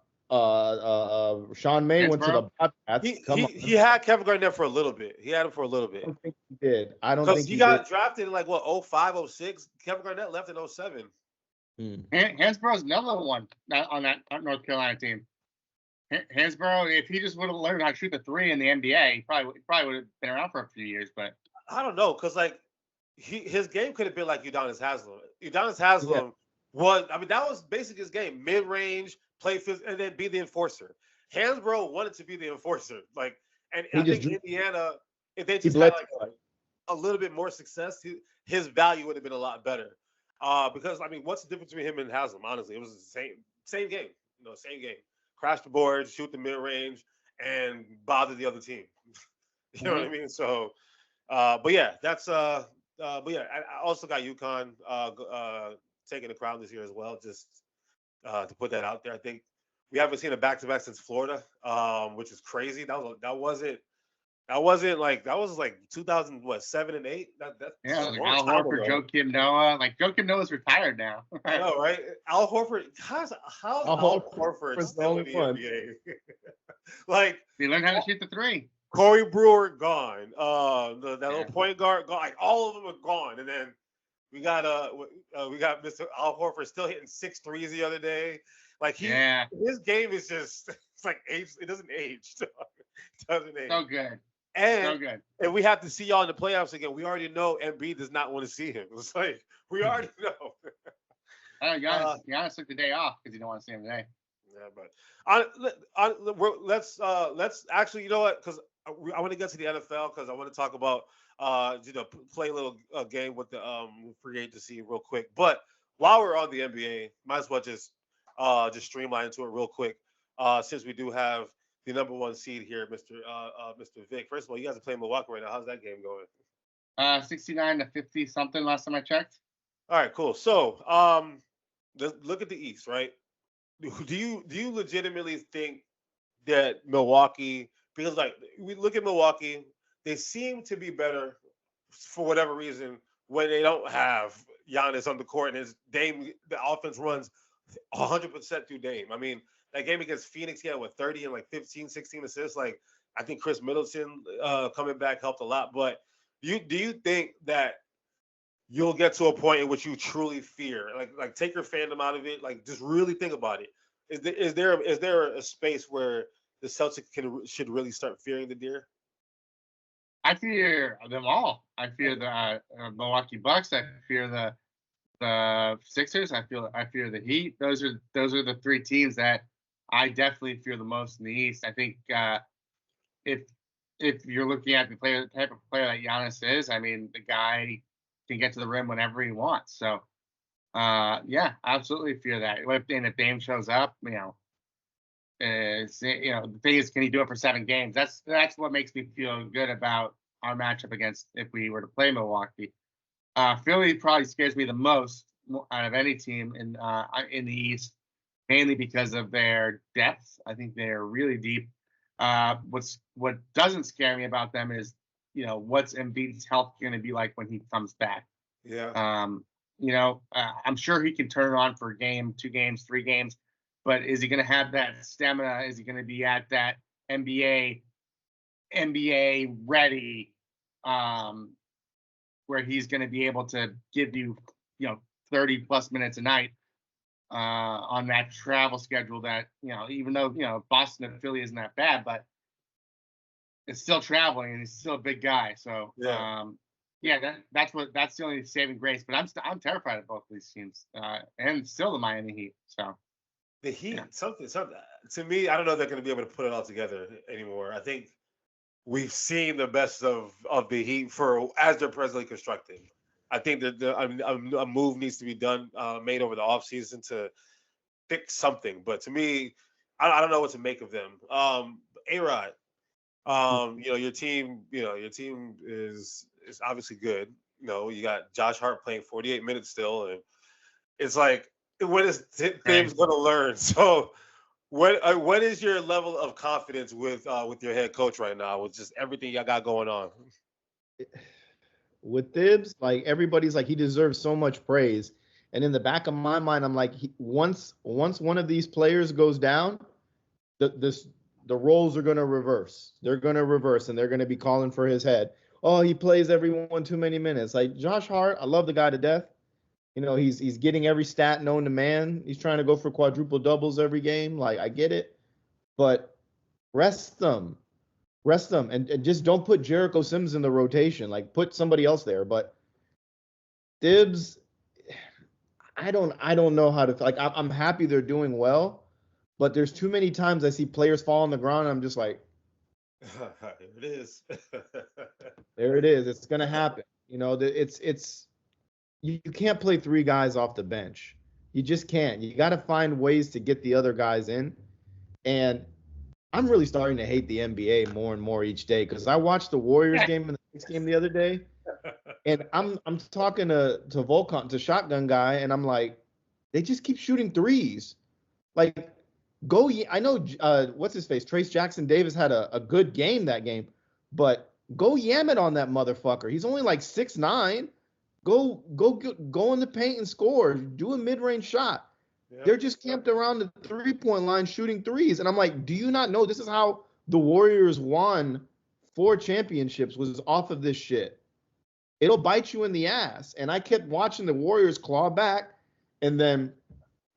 May went to the Bobcats. He had Kevin Garnett for a little bit. He had him for a little bit. I don't think he did. I don't think because he got drafted in like 05, 06. Kevin Garnett left in 07. Hansborough's another one on that North Carolina team. Hansborough, if he just would have learned how to shoot the three in the NBA, he probably would have been around for a few years. But I don't know, because like his game could have been like Udonis Haslem. Udonis Haslem was, I mean, that was basically his game: mid-range, play physical, and then be the enforcer. Hansborough wanted to be the enforcer, like, and I think Indiana, if they just had like a little bit more success, his value would have been a lot better. Because I mean, what's the difference between him and Haslem? Honestly, it was the same game. Same game. Crash the board, shoot the mid range, and bother the other team. You know what I mean? So, but yeah, that's but yeah, I also got UConn taking the crown this year as well. Just to put that out there, I think we haven't seen a back-to-back since Florida, which is crazy. That wasn't. That was like 2007 and 8. That's Yeah, a like long Al time Horford, ago. Joakim Noah. Like Joakim Noah's retired now. I know, right? Al Horford. How's Al Horford was the still only in the one. NBA? Like He learned how to shoot the three. Corey Brewer gone. That little Yeah. point guard gone. Like all of them are gone. And then we got Mr. Al Horford still hitting 6 threes the other day. Like Yeah. his game is just it's like age. It doesn't age. It doesn't age. So good. And So good. and we have to see y'all in the playoffs again. We already know Embiid does not want to see him. It's like we already know. Giannis took the day off because he don't want to see him today. Yeah, but let's actually, you know what? Because I want to get to the NFL because I want to talk about play a little game with the free agency real quick. But while we're on the NBA, might as well just streamline into it real quick. Since we do have the number 1 seed here, Mr. Vic. First of all, you guys are playing Milwaukee right now. How's that game going? 69-50 something last time I checked. All right, cool. So look at the East, right? Do you legitimately think that Milwaukee, because like we look at Milwaukee, they seem to be better for whatever reason when they don't have Giannis on the court and his Dame, the offense runs 100% through Dame. I mean, that game against Phoenix, he had 30 and like 15, 16 assists. Like I think Chris Middleton coming back helped a lot. But do you think that you'll get to a point in which you truly fear, like take your fandom out of it, like just really think about it. Is there a space where the Celtics should really start fearing the Deer? I fear them all. I fear the Milwaukee Bucks. I fear the Sixers. I fear the Heat. Those are the 3 teams that I definitely fear the most in the East. I think if you're looking at the type of player that Giannis is, I mean, the guy can get to the rim whenever he wants. So, yeah, absolutely fear that. If Dame shows up, the thing is, can he do it for 7 games? That's what makes me feel good about our matchup against if we were to play Milwaukee. Philly probably scares me the most out of any team in the East, mainly because of their depth. I think they're really deep. What doesn't scare me about them is, what's Embiid's health going to be like when he comes back. Yeah. I'm sure he can turn it on for a game, 2 games, 3 games, but is he going to have that stamina? Is he going to be at that NBA ready, where he's going to be able to give you, 30 plus minutes a night on that travel schedule that, even though, Boston and Philly isn't that bad, but it's still traveling and he's still a big guy. So, that's the only saving grace. But I'm terrified of both of these teams, and still the Miami Heat. So the Heat, something to me, I don't know if they're going to be able to put it all together anymore. I think we've seen the best of the Heat as they're presently constructed. I think that a move needs to be made over the offseason to fix something. But to me, I don't know what to make of them. A-Rod, your team is obviously good. You got Josh Hart playing 48 minutes still, and it's like, when is Thibs going to learn? So, what is your level of confidence with your head coach right now, with just everything y'all got going on? With Thibs, like everybody's like, he deserves so much praise, and in the back of my mind, I'm like, once one of these players goes down, the roles are going to reverse. They're going to reverse, and they're going to be calling for his head. Oh, he plays everyone too many minutes. Like Josh Hart, I love the guy to death. He's getting every stat known to man. He's trying to go for quadruple doubles every game. Like, I get it, but rest them, and just don't put Jericho Sims in the rotation. Like, put somebody else there. But Thibs, I don't know how to, like. I'm happy they're doing well, but there's too many times I see players fall on the ground. And I'm just like, there it is. There it is. It's gonna happen. It's you can't play 3 guys off the bench. You just can't. You got to find ways to get the other guys in. And I'm really starting to hate the NBA more and more each day, because I watched the Warriors game and the Knicks game the other day, and I'm talking to Volcom, to Shotgun Guy, and I'm like, they just keep shooting threes. Like, I know what's his face, Trace Jackson Davis had a good game that game, but go yam it on that motherfucker. He's only like 6'9". Go in the paint and score. Do a mid-range shot. Yeah. They're just camped around the three-point line shooting threes. And I'm like, do you not know this is how the Warriors won 4 championships was off of this shit? It'll bite you in the ass. And I kept watching the Warriors claw back, and then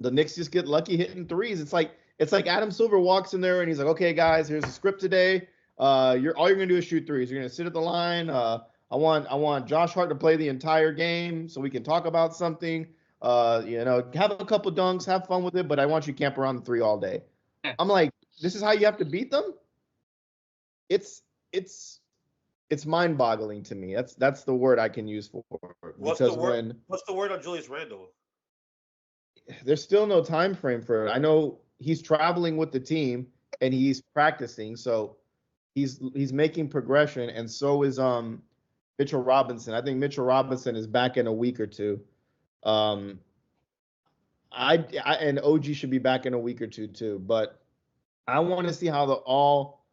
the Knicks just get lucky hitting threes. It's like Adam Silver walks in there and he's like, okay, guys, here's the script today. All you're gonna do is shoot threes. You're gonna sit at the line. I want Josh Hart to play the entire game so we can talk about something. Have a couple dunks, have fun with it, but I want you to camp around the 3 all day. I'm like, this is how you have to beat them? It's mind-boggling to me. That's the word I can use for it. What's the word on Julius Randle? There's still no time frame for it. I know he's traveling with the team and he's practicing, so he's making progression, and so is Mitchell Robinson. I think Mitchell Robinson is back in a week or two. And OG should be back in a week or two too. But I want to see how all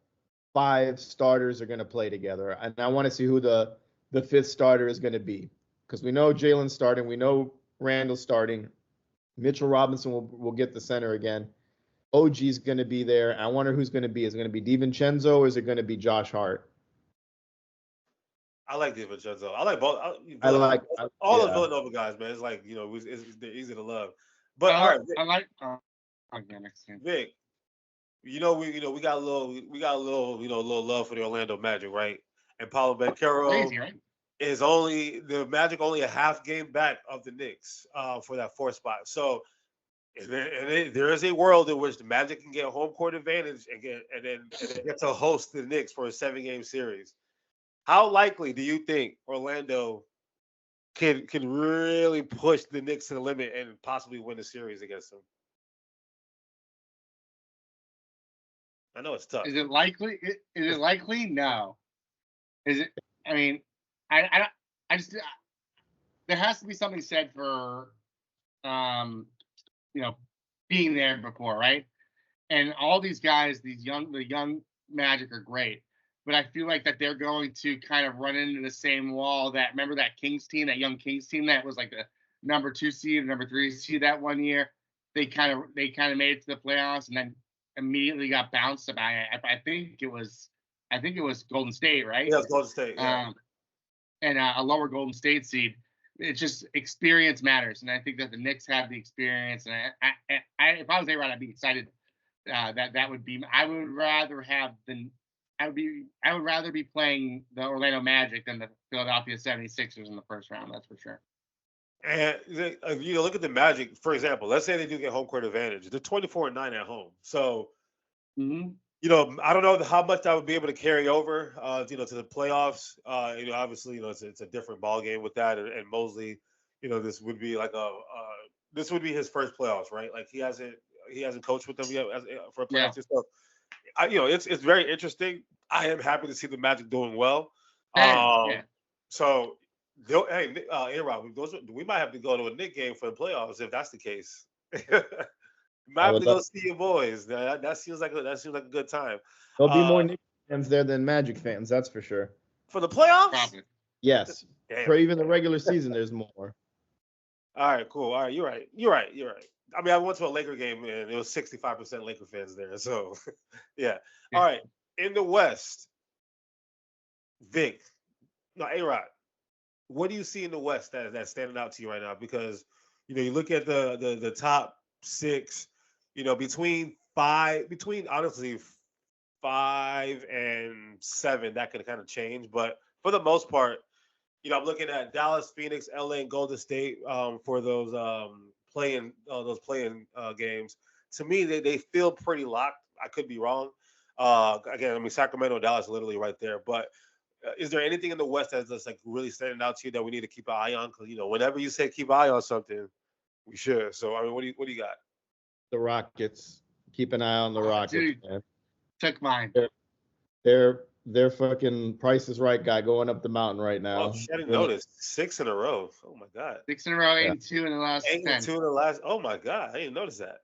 5 starters are going to play together, and I want to see who the 5th starter is going to be, because we know Jalen's starting, we know Randall's starting, Mitchell Robinson will get the center again. OG's going to be there. I wonder who's going to be. Is it going to be DiVincenzo or is it going to be Josh Hart? I like DiVincenzo. I like both. All the Villanova guys, man. It's like, they're easy to love. But all right, Vic, I like Vic. We got a little love for the Orlando Magic, right? And Paulo Banchero is the Magic only a half game back of the Knicks for that 4th spot. So there is a world in which the Magic can get home court advantage and get to host the Knicks for a 7-game series. How likely do you think Orlando can really push the Knicks to the limit and possibly win the series against them? I know it's tough. Is it likely? Is it likely? No. Is it? I mean, I just there has to be something said for being there before, right? And all these guys, the young Magic are great, but I feel like that they're going to kind of run into the same wall remember that young Kings team that was like the number 2 seed, number 3 seed that one year. They kind of made it to the playoffs and then immediately got bounced about it. I think it was Golden State, right? Yeah, it was Golden State. Yeah. And a lower Golden State seed. It's just experience matters, and I think that the Knicks have the experience. And I if I was A-Rod, I'd be excited. That would be. I would rather be playing the Orlando Magic than the Philadelphia 76ers in the first round. That's for sure. And look at the Magic, for example. Let's say they do get home court advantage. They're 24-9 at home. So, I don't know how much I would be able to carry over, to the playoffs. Obviously, it's a different ball game with that. And Mosley, this would be like this would be his first playoffs, right? Like he hasn't coached with them yet for playoffs and stuff. It's very interesting. I am happy to see the Magic doing well. So. A-Rod, we might have to go to a Knick game for the playoffs if that's the case. Might have to go see your boys. That seems like a good time. There'll be more Knicks fans there than Magic fans, that's for sure. For the playoffs? Probably. Yes. Damn. For even the regular season, there's more. All right, cool. All right, you're right. I mean, I went to a Laker game and it was 65% Laker fans there. So, yeah. All right. In the West, A-Rod. What do you see in the West that's standing out to you right now? Because you look at the top 6, between honestly 5 and 7, that can kind of change. But for the most part, I'm looking at Dallas, Phoenix, LA, and Golden State for those playing games. To me, they feel pretty locked. I could be wrong. Again, I mean Sacramento, Dallas, literally right there, but. Is there anything in the West that's like really standing out to you that we need to keep an eye on? Because whenever you say keep an eye on something, we should. So I mean, what do you got? The Rockets. Keep an eye on the Rockets. Dude, man. Took mine. Their fucking Price is Right guy going up the mountain right now. Oh, I didn't notice 6 in a row. Oh my god. 6 in a row, 8-2 in the last 10. 8-2 in the last. Oh my god, I didn't notice that.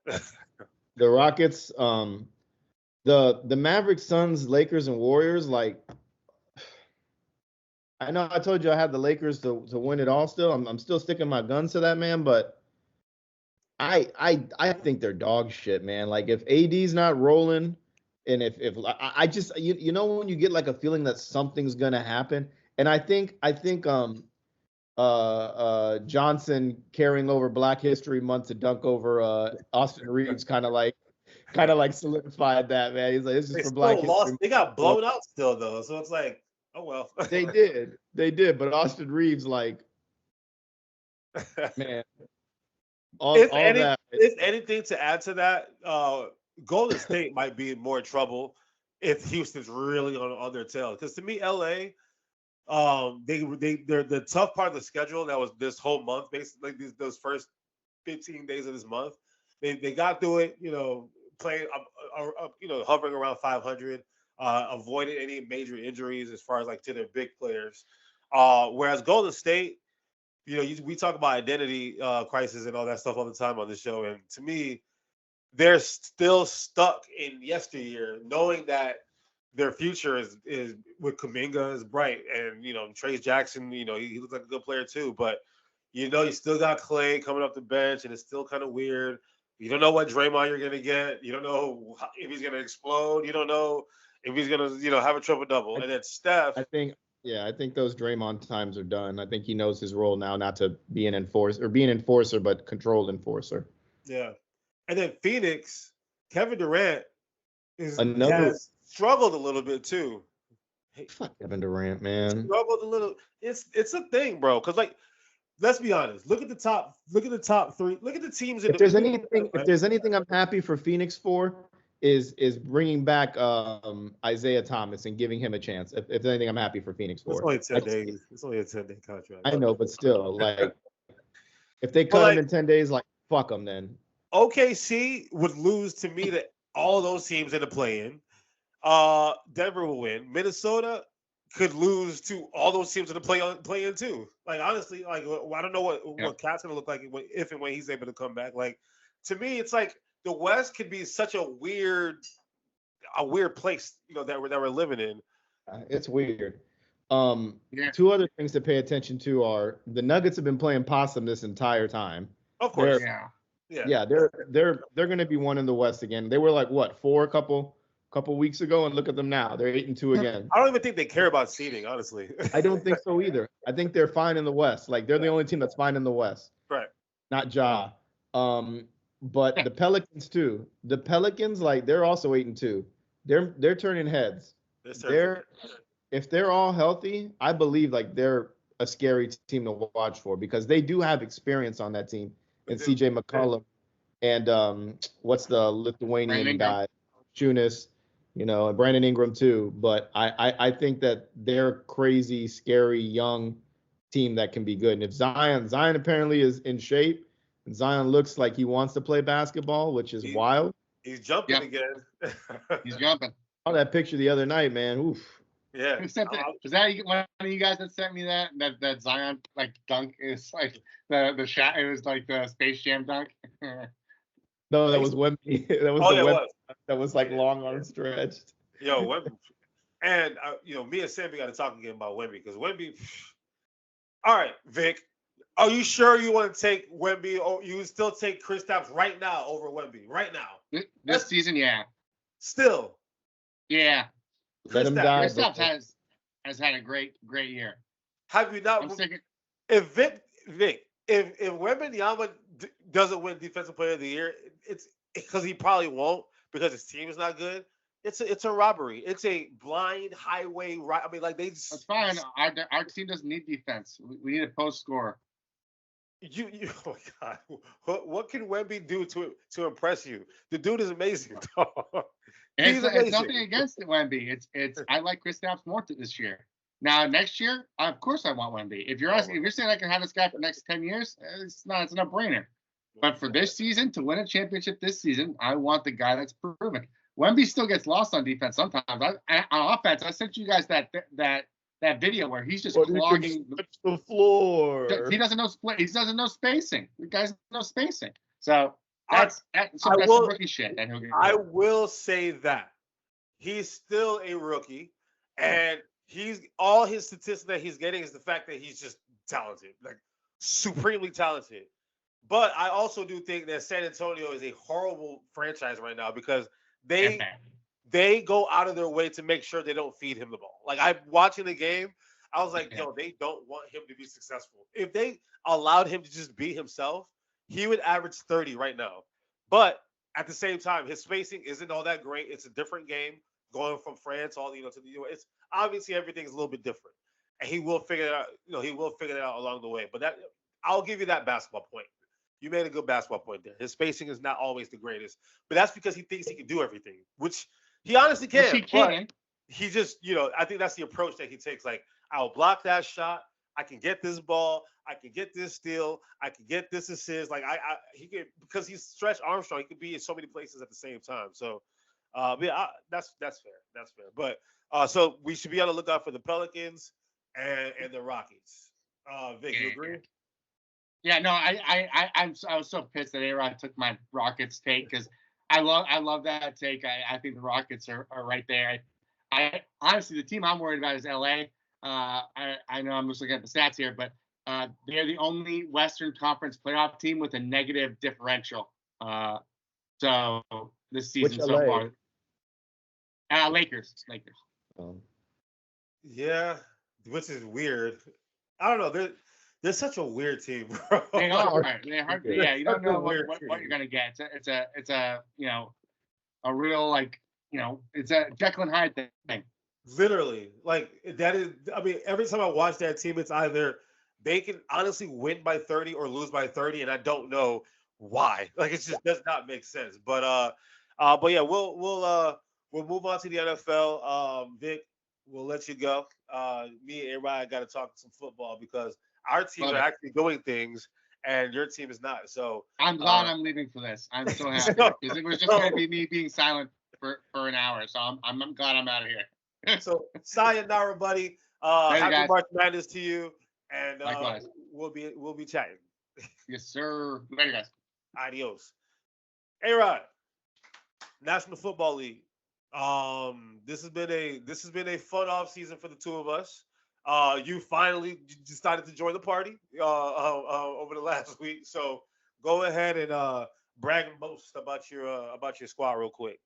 The Rockets, the Mavericks, Suns, Lakers, and Warriors, like. I know I told you I had the Lakers to win it all. Still, I'm still sticking my guns to that, man. But I think they're dog shit, man. Like if AD's not rolling, and if I just you know when you get like a feeling that something's gonna happen, and Johnson carrying over Black History Month to dunk over Austin Reeves kind of like solidified that, man. He's like, this is They for Black still History lost. Month. They got blown out still though, so it's like, oh well. They did, but Austin Reeves, like, man, all that. If anything to add to that, Golden State might be in more trouble if Houston's really on their tail. Because to me, LA, they're the tough part of the schedule that was this whole month, basically like those first 15 days of this month. They got through it, playing hovering around 500, avoided any major injuries as far as like to their big players. Whereas Golden State, we talk about identity crisis and all that stuff all the time on the show, and to me, they're still stuck in yesteryear, knowing that their future is with Kuminga is bright, and Trey Jackson, he looks like a good player too, but you still got Clay coming up the bench, and it's still kind of weird. You don't know what Draymond you're gonna get. You don't know if he's gonna explode. You don't know if he's gonna have a triple double. And then Steph, I think those Draymond times are done. I think he knows his role now, not to be an enforcer, but controlled enforcer. Yeah. And then Phoenix, Kevin Durant has struggled a little bit too. Fuck Kevin Durant, man. Struggled a little. It's a thing, bro. Because let's be honest. Look at the top 3. Look at the teams in if there's anything I'm happy for Phoenix for is bringing back Isaiah Thomas and giving him a chance. If there's anything I'm happy for Phoenix for. It's only 10 days. It's only a 10-day contract. I know, but still, like, if they cut him in 10 days, like, fuck them then. OKC would lose to me to all those teams in the play-in. Denver will win. Minnesota could lose to all those teams in the play-in too. Like, honestly, like, I don't know what Cat's gonna look like if and when he's able to come back. Like, to me, it's like the West could be such a weird place, that we're living in. It's weird. Two other things to pay attention to are the Nuggets have been playing possum this entire time. Of course, they're going to be one in the West again. They were like what 4 a couple weeks ago, and look at them now. They're 8-2 again. I don't even think they care about seeding, honestly. I don't think so either. I think they're fine in the West. Like they're the only team that's fine in the West. Right. Not Ja. But the Pelicans too. The Pelicans, like, they're also 8-2. They're turning heads. If they're all healthy, I believe like they're a scary team to watch for, because they do have experience on that team. And CJ McCollum and what's the Lithuanian guy, Chunas, and Brandon Ingram too. But I think that they're crazy, scary, young team that can be good. And if Zion apparently is in shape, and Zion looks like he wants to play basketball, which is wild. He's jumping again. He's jumping. I saw that picture the other night, man. Oof. Yeah. Was that one of you guys that sent me that Zion like dunk is like the shot? It was like the Space Jam dunk. No, that was Wemby. That was like long arm stretched. Yo, Wemby. And me and Sammy got to talk again about Wemby, because Wemby. All right, Vic. Are you sure you want to take Wemby, or you still take Kristaps right now over Wemby? Right now. This season, yeah. Still. Yeah. Let him die. Kristaps has had a great year. Have you not? If Wembanyama doesn't win Defensive Player of the Year, it's because he probably won't, because his team is not good. It's a robbery. It's a blind highway. I mean, like That's fine. Our team doesn't need defense. We need a post scorer. You oh my God. What can Wemby do to impress you? The dude is amazing. It's nothing against Wemby. It's I like Kristaps more this year. Now next year, of course I want Wemby. If you're saying I can have this guy for the next 10 years, it's a no-brainer. But for this season, to win a championship this season, I want the guy that's proven. Wemby still gets lost on defense sometimes. On offense, I sent you guys that video where he's just clogging the floor. He doesn't know split. He doesn't know spacing. The guy doesn't know spacing. So that's rookie shit. I will say that he's still a rookie, and he's all his statistics that he's getting is the fact that he's just talented, like supremely talented. But I also do think that San Antonio is a horrible franchise right now because they they go out of their way to make sure they don't feed him the ball. Like I'm watching the game, I was like, yo, they don't want him to be successful. If they allowed him to just be himself, he would average 30 right now. But at the same time, his spacing isn't all that great. It's a different game going from France all to the US. It's obviously everything's a little bit different. And he will figure it out, he will figure it out along the way. But that I'll give you that basketball point. You made a good basketball point there. His spacing is not always the greatest, but that's because he thinks he can do everything, which he honestly can. He can. He just, I think that's the approach that he takes. Like, I'll block that shot. I can get this ball. I can get this steal. I can get this assist. Like, he could, because he's Stretch Armstrong. He could be in so many places at the same time. So, that's fair. That's fair. But so we should be on the lookout for the Pelicans and the Rockets. Vic, you agree? Yeah, no, I was so pissed that A-Rod took my Rockets take because I love that take. I think the Rockets are right there. I honestly, the team I'm worried about is LA. I know I'm just looking at the stats here, but they're the only Western Conference playoff team with a negative differential. So this season so far, Lakers. Yeah, which is weird. I don't know. They're such a weird team, bro. They are. They're hard. Yeah, you don't know what you're gonna get. It's a a real it's a Jekyll and Hyde thing. Literally, like that is. I mean, every time I watch that team, it's either they can honestly win by 30 or lose by 30, and I don't know why. Like it just does not make sense. But yeah, we'll move on to the NFL. Vic, we'll let you go. Me and A-Rod got to talk some football because our teams are actually doing things, and your team is not. So I'm glad I'm leaving for this. I'm so happy because it was just going to be me being silent for an hour. So I'm glad I'm out of here. So sayonara, buddy. Happy guys. March Madness to you, and we'll be chatting. Yes, sir. Later, guys. Adios. A-Rod, National Football League. This has been a fun off season for the two of us. You finally decided to join the party over the last week. So go ahead and brag and boast about your squad real quick.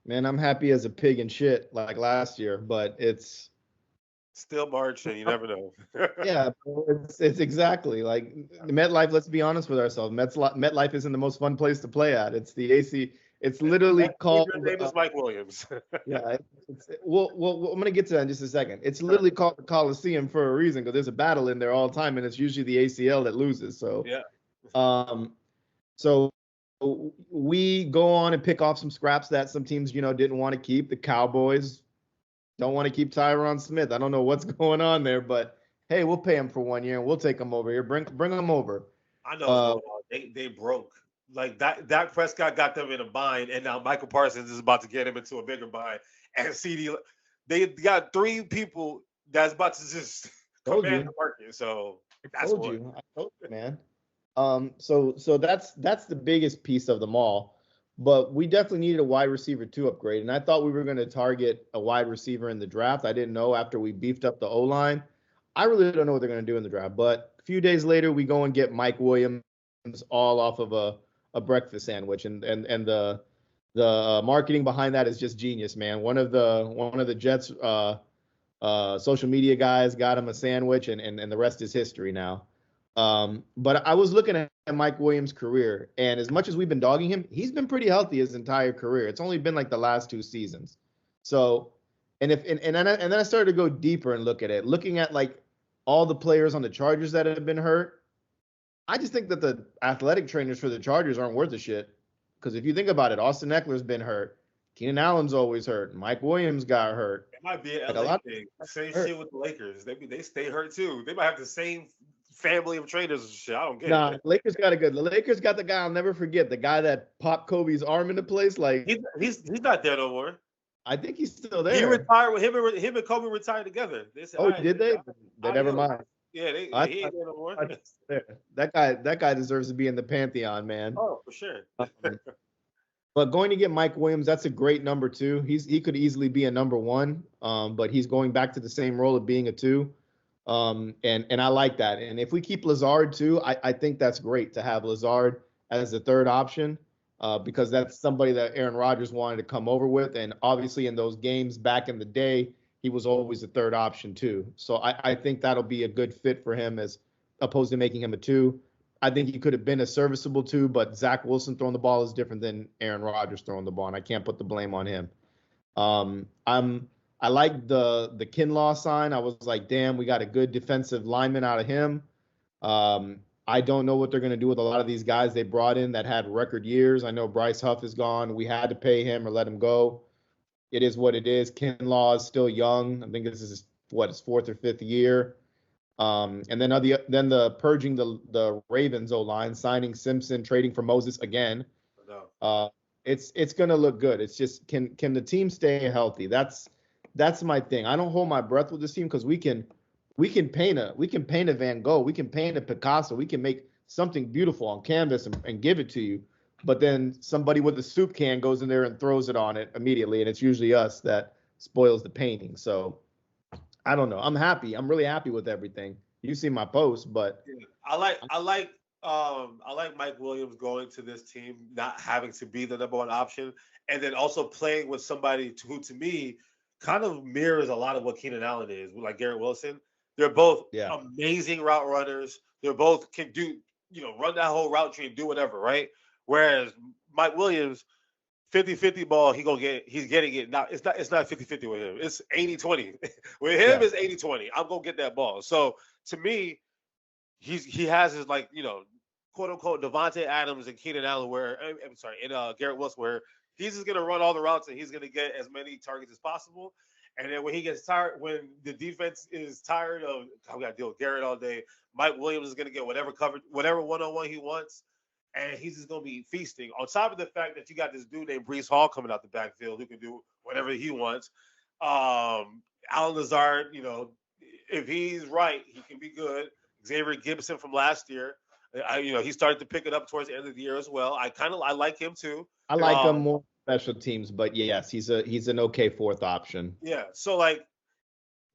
Man, I'm happy as a pig in shit like last year, but it's still March and you never know. Yeah, it's exactly like MetLife. Let's be honest with ourselves. MetLife isn't the most fun place to play at. It's the AC. It's literally called. Your name is Mike Williams. Yeah. Well, I'm gonna get to that in just a second. It's literally called the Coliseum for a reason because there's a battle in there all the time, and it's usually the ACL that loses. So yeah. So we go on and pick off some scraps that some teams didn't want to keep. The Cowboys don't want to keep Tyron Smith. I don't know what's going on there, but hey, we'll pay him for 1 year and we'll take him over here. Bring him over. I know they broke. Like Dak Prescott got them in a bind, and now Michael Parsons is about to get him into a bigger bind. And CD, they got three people that's about to just command the market. So that's what I told you, man. So that's the biggest piece of them all. But we definitely needed a wide receiver to upgrade, and I thought we were going to target a wide receiver in the draft. I didn't know after we beefed up the O-line. I really don't know what they're going to do in the draft. But a few days later, we go and get Mike Williams all off of a breakfast sandwich, and the marketing behind that is just genius, man. One of the Jets social media guys got him a sandwich, and the rest is history now. But I was looking at Mike Williams' career, and as much as we've been dogging him, he's been pretty healthy his entire career. It's only been like the last 2 seasons. So, and then I started to go deeper and look at it, looking at like all the players on the Chargers that have been hurt. I just think that the athletic trainers for the Chargers aren't worth a shit. Because if you think about it, Austin Eckler's been hurt. Keenan Allen's always hurt. Mike Williams got hurt. It might be an LA thing. Same shit with the Lakers. They stay hurt too. They might have the same family of trainers and shit. I don't get it. Lakers got the Lakers got the guy I'll never forget. The guy that popped Kobe's arm into place. Like he's not there no more. I think he's still there. He retired with him and Kobe retired together. They said, did they? They never mind. Yeah, he ain't there no more. That guy deserves to be in the pantheon, man. Oh, for sure. But going to get Mike Williams, that's a great number 2. He could easily be a number 1, but he's going back to the same role of being a 2. And I like that. And if we keep Lazard too, I think that's great to have Lazard as the third option, because that's somebody that Aaron Rodgers wanted to come over with. And obviously in those games back in the day, he was always the third option too. So I think that'll be a good fit for him as opposed to making him a 2. I think he could have been a serviceable 2, but Zach Wilson throwing the ball is different than Aaron Rodgers throwing the ball, and I can't put the blame on him. I like the Kinlaw sign. I was like, damn, we got a good defensive lineman out of him. I don't know what they're going to do with a lot of these guys they brought in that had record years. I know Bryce Huff is gone. We had to pay him or let him go. It is what it is. Kinlaw is still young. I think this is his 4th or 5th year. And then the purging the Ravens O-line, signing Simpson, trading for Moses again. No. It's going to look good. It's just can the team stay healthy? That's my thing. I don't hold my breath with this team because we can paint a Van Gogh, we can paint a Picasso, we can make something beautiful on canvas and give it to you. But then somebody with a soup can goes in there and throws it on it immediately, and it's usually us that spoils the painting. So I don't know. I'm happy. I'm really happy with everything. You see my post, but I like Mike Williams going to this team, not having to be the number 1 option, and then also playing with somebody who, to me, kind of mirrors a lot of what Keenan Allen is, like Garrett Wilson. They're both amazing route runners. They're both can do, run that whole route tree and do whatever, right? Whereas Mike Williams, 50-50 ball, he's getting it. Now, it's not 50-50 with him. It's 80-20. With him, it's 80-20. I'm going to get that ball. So, to me, he has his, quote unquote Devontae Adams and Keenan Allen and Garrett Wilson, where he's just gonna run all the routes and he's gonna get as many targets as possible. And then when he gets tired, when the defense is tired of I gotta deal with Garrett all day, Mike Williams is gonna get whatever coverage, whatever one-on-one he wants, and he's just gonna be feasting. On top of the fact that you got this dude named Breece Hall coming out the backfield who can do whatever he wants. Alan Lazard, if he's right, he can be good. Xavier Gibson from last year, he started to pick it up towards the end of the year as well. I like him too. I like him more special teams, but yes, he's an okay 4th option. Yeah. So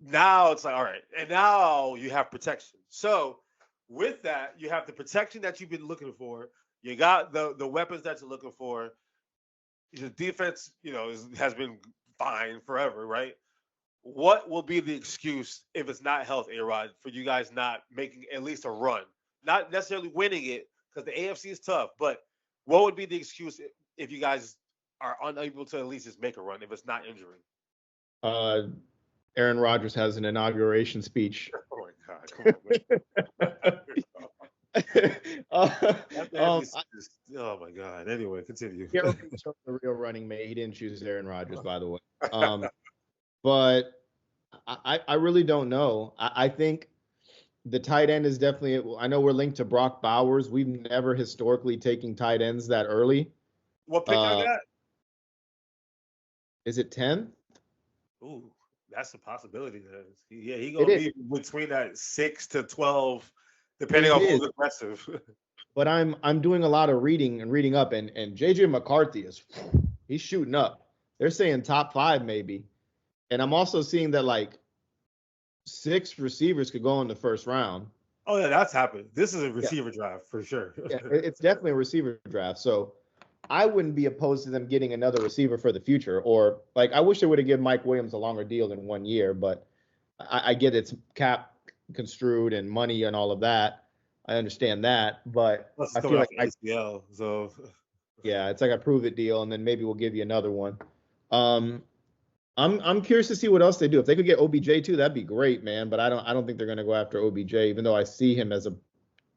now it's all right, and now you have protection. So with that, you have the protection that you've been looking for. You got the weapons that you're looking for. The defense, has been fine forever, right? What will be the excuse if it's not health, A-Rod, for you guys not making at least a run? Not necessarily winning it, because the AFC is tough, but what would be the excuse if you guys are unable to at least just make a run if it's not injury? Aaron Rodgers has an inauguration speech. Oh my God! Oh my God! Anyway, continue. The real running mate. He didn't choose Aaron Rodgers, by the way. But I really don't know. I think the tight end is definitely. I know we're linked to Brock Bowers. We've never historically taken tight ends that early. What pick I got? Is it 10th? Ooh, that's a possibility. He gonna be between that 6 to 12, depending on who's aggressive. But I'm doing a lot of reading up, and JJ McCarthy he's shooting up. They're saying top 5 maybe, and I'm also seeing that 6 receivers could go in the 1st round. Oh yeah, that's happened. This is a receiver draft for sure. Yeah, it's definitely a receiver draft. So I wouldn't be opposed to them getting another receiver for the future. Or I wish they would have given Mike Williams a longer deal than 1 year, but I get it's cap construed and money and all of that. I understand that, but I feel like ACL, so yeah, it's like a prove it deal, and then maybe we'll give you another one. I'm curious to see what else they do. If they could get OBJ too, that'd be great, man. But I don't think they're going to go after OBJ, even though I see him as a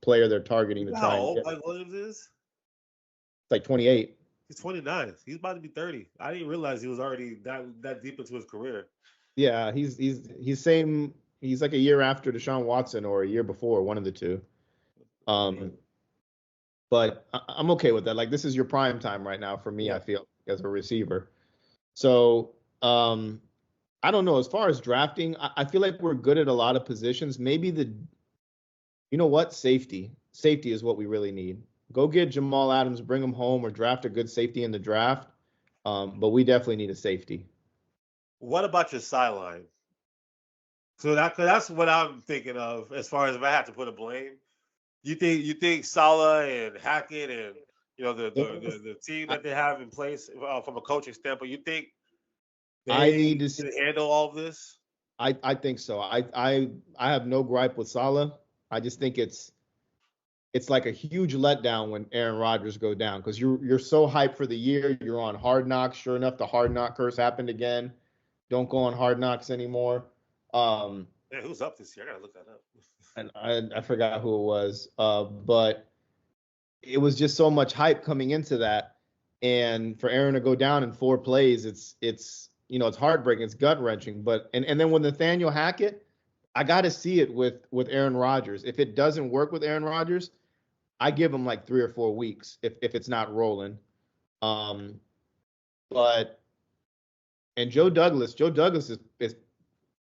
player they're targeting to try. How old Mike Williams is? It's 28. He's 29. He's about to be 30. I didn't realize he was already that deep into his career. Yeah, he's same. He's like a year after Deshaun Watson or a year before, one of the two. But I'm okay with that. This is your prime time right now for me. I feel as a receiver. So I don't know. As far as drafting, I feel like we're good at a lot of positions. Maybe safety. Safety is what we really need Go get Jamal Adams, bring him home, or draft a good safety in the draft. But we definitely need a safety. What about your sideline? So that's what I'm thinking of as far as if I have to put a blame. You think Salah and Hackett and the team that they have in place from a coaching standpoint, you think I they need to. can handle all of this? I think so. I have no gripe with Salah. I just think it's like a huge letdown when Aaron Rodgers go down because you're so hyped for the year. You're on Hard Knocks. Sure enough, the Hard Knock curse happened again. Don't go on Hard Knocks anymore. Man, who's up this year? I gotta look that up. And I forgot who it was. But it was just so much hype coming into that, and for Aaron to go down in 4 plays, it's heartbreaking. It's gut wrenching. But and then with Nathaniel Hackett, I got to see it with Aaron Rodgers. If it doesn't work with Aaron Rodgers, I give him like 3 or 4 weeks if it's not rolling. But and Joe Douglas is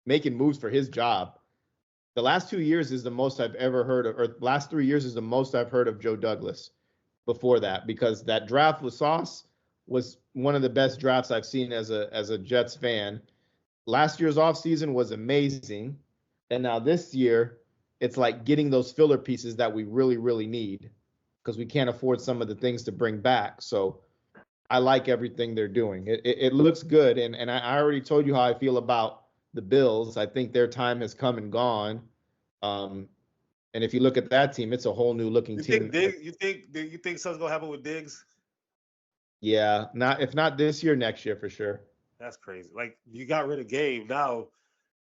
making moves for his job. The last 2 years is the most I've ever heard of, or last 3 years is the most I've heard of Joe Douglas before that, because that draft with Sauce was one of the best drafts I've seen as a Jets fan. Last year's offseason was amazing. And now this year, it's like getting those filler pieces that we really, really need because we can't afford some of the things to bring back. So I like everything they're doing. It looks good. And I already told you how I feel about the Bills. I think their time has come and gone. And if you look at that team, it's a whole new looking team. You think something's gonna happen with Diggs? Yeah, if not this year, next year for sure. That's crazy. Like you got rid of Gabe, now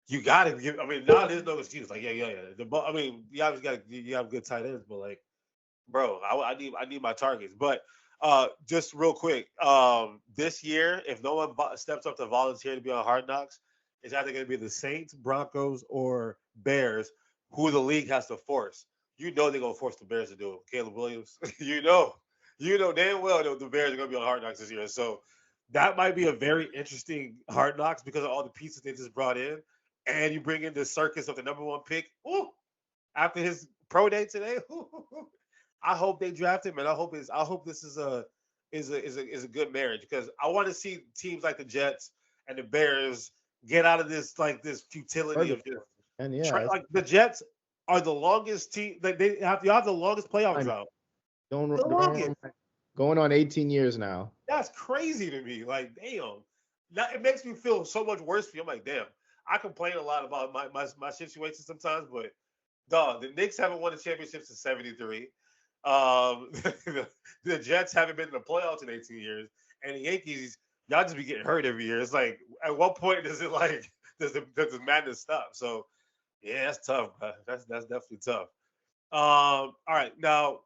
you got to give. I mean, now there's no excuse. Like yeah. I mean, you obviously you have good tight ends, but like, bro, I need my targets. But just real quick, this year, if no one steps up to volunteer to be on Hard Knocks, it's either going to be the Saints, Broncos, or Bears, who the league has to force. They're going to force the Bears to do it. Caleb Williams, you know damn well the Bears are going to be on Hard Knocks this year. So that might be a very interesting Hard Knocks because of all the pieces they just brought in, and you bring in the circus of the number 1 pick. Ooh, after his pro day today. I hope they draft him, and I hope this is a good marriage because I want to see teams like the Jets and the Bears get out of this futility of just. And yeah, like the Jets are the longest team. Like they have the longest playoff drought. Going on 18 years now. That's crazy to me. Like, damn. Now it makes me feel so much worse for you. I'm like, damn. I complain a lot about my situation sometimes, but dog, the Knicks haven't won a championship since '73. The Jets haven't been in the playoffs in 18 years, and the Yankees, y'all just be getting hurt every year. It's like, at what point does the madness stop? So, yeah, that's tough, bro. That's definitely tough. All right, now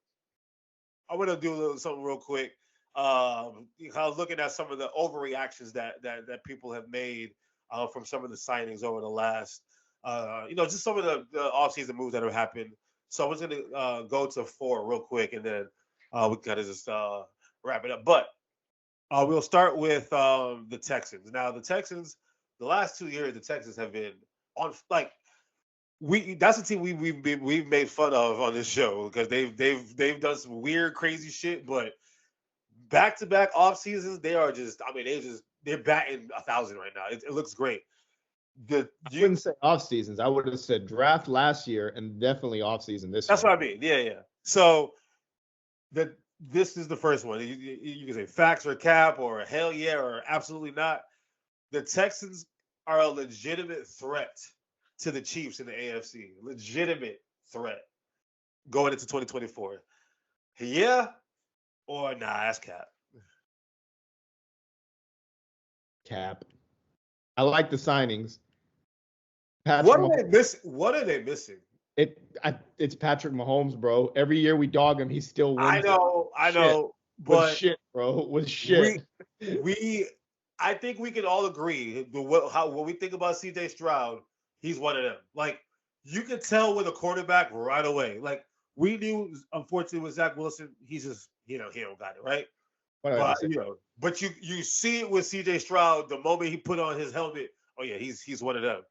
I want to do something real quick. I was looking at some of the overreactions that people have made from some of the signings over the last, just some of the offseason moves that have happened. So I was going to go to 4 real quick, and then we kind of just wrap it up. But we'll start with the Texans. Now, the Texans, the last 2 years, the Texans have been on that's the team we've made fun of on this show because they've done some weird, crazy shit. But back-to-back off seasons, they are just. I mean, they're batting 1,000 right now. It looks great. I wouldn't say off seasons. I would have said draft last year and definitely off season this year. That's what I mean. Yeah. So this is the first one. You can say facts or cap or hell yeah or absolutely not. The Texans are a legitimate threat to the Chiefs in the AFC. Legitimate threat going into 2024. Yeah or nah? That's cap. Cap. I like the signings. What are they missing? It's Patrick Mahomes, bro. Every year we dog him, he still wins. I know, but shit, bro. With shit. I think we can all agree when we think about CJ Stroud, he's one of them. Like you could tell with a quarterback right away. Like we knew, unfortunately, with Zach Wilson, he's just he don't got it right. But you see it with CJ Stroud the moment he put on his helmet. Oh yeah, he's one of them.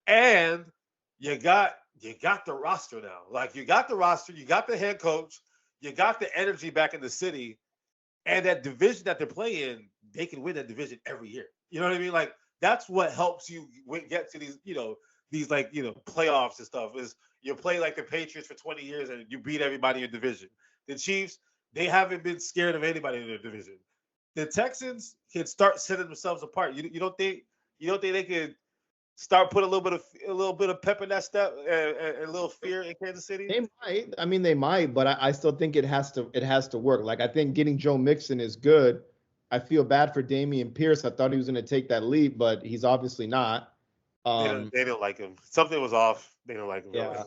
And you got the roster now. Like you got the roster, you got the head coach, you got the energy back in the city, and that division that they're playing, they can win that division every year. You know what I mean? Like that's what helps you get to these, playoffs and stuff. Is you play like the Patriots for 20 years and you beat everybody in your division. The Chiefs, they haven't been scared of anybody in their division. The Texans can start setting themselves apart. You don't think they could start putting a little bit of pep in that step and a little fear in Kansas City? They might. I mean, they might, but I still think it has to work. Like I think getting Joe Mixon is good. I feel bad for Dameon Pierce. I thought he was going to take that leap, but he's obviously not. They didn't like him. Something was off. They didn't like him. Yeah,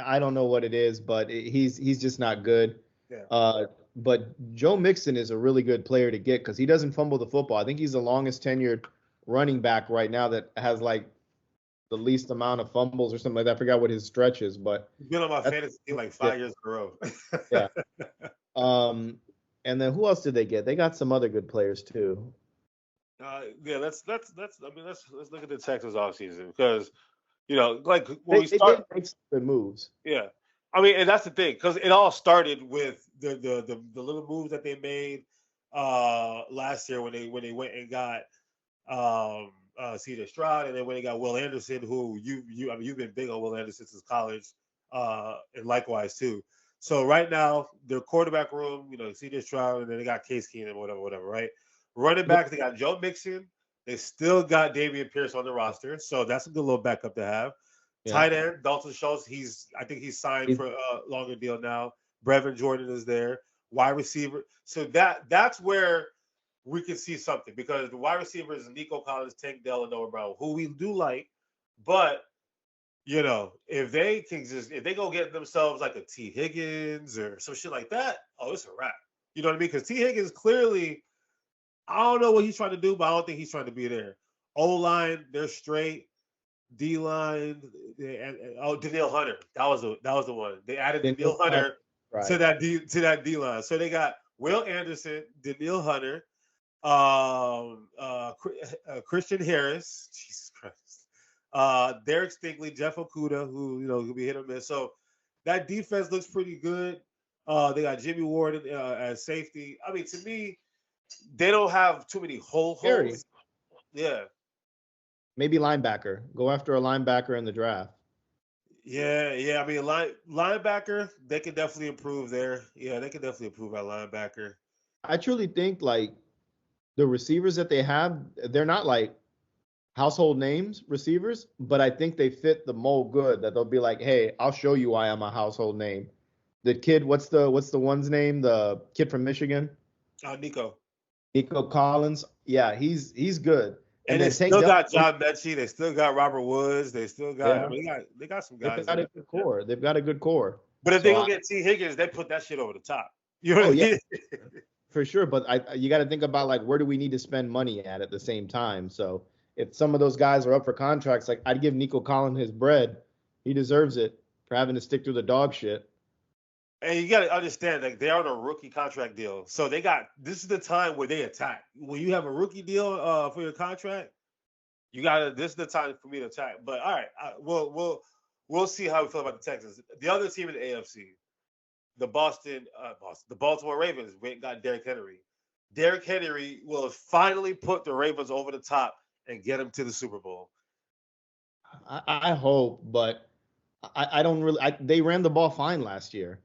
I don't know what it is, but he's just not good. Yeah. But Joe Mixon is a really good player to get because he doesn't fumble the football. I think he's the longest tenured running back right now that has like the least amount of fumbles or something like that. I forgot what his stretch is, but he's been on my fantasy team like 5 years in a row. Yeah. And then who else did they get? They got some other good players too. Let's look at the Texans offseason because like when we start did make some good moves. Yeah. I mean, and that's the thing, because it all started with the little moves that they made last year when they went and got C.J. Stroud, and then when they got Will Anderson, who you've been big on Will Anderson since college, and likewise too. So right now their quarterback room, C.J. Stroud, and then they got Case Keenum, whatever, right? Running backs, they got Joe Mixon. They still got Dameon Pierce on the roster, so that's a good little backup to have. Yeah. Tight end, Dalton Schultz, I think he's signed for a longer deal now. Brevin Jordan is there. Wide receiver. So that's where we can see something, because the wide receivers, Nico Collins, Tank Dell, and Noah Brown, who we do like, but if they go get themselves like a T. Higgins or some shit like that, it's a wrap. You know what I mean? Because T. Higgins clearly, I don't know what he's trying to do, but I don't think he's trying to be there. O-line, they're straight. D-line, Danielle Hunter. That was the one. They added Danielle Hunter to that D-line. So they got Will Anderson, Danielle Hunter, Christian Harris, Jesus Christ, Derek Stingley, Jeff Okuda, who could be hit or miss. So that defense looks pretty good. They got Jimmy Ward as safety. I mean, to me, they don't have too many holes. Yeah. Maybe linebacker. Go after a linebacker in the draft. Yeah. I mean, linebacker, they can definitely improve there. Yeah, they can definitely improve at linebacker. I truly think like the receivers that they have, they're not like household names receivers, but I think they fit the mold good. That they'll be like, hey, I'll show you why I'm a household name. The kid, what's the one's name? The kid from Michigan. Nico Collins. Yeah, he's good. And they still got John Mechie. They still got Robert Woods. They still got. Yeah. They got some guys. They've got a good core. They've got a good core. But if they go get T. Higgins, they put that shit over the top. You know what I mean? For sure. But you got to think about like where do we need to spend money at the same time. So if some of those guys are up for contracts, like I'd give Nico Collins his bread. He deserves it for having to stick through the dog shit. And you got to understand, like they're on a rookie contract deal, so this is the time where they attack. When you have a rookie deal for your contract, this is the time for me to attack. But all right, we'll see how we feel about the Texans. The other team in the AFC, the Baltimore Ravens, went and got Derrick Henry. Derrick Henry will finally put the Ravens over the top and get them to the Super Bowl. I hope, but I don't really. They ran the ball fine last year.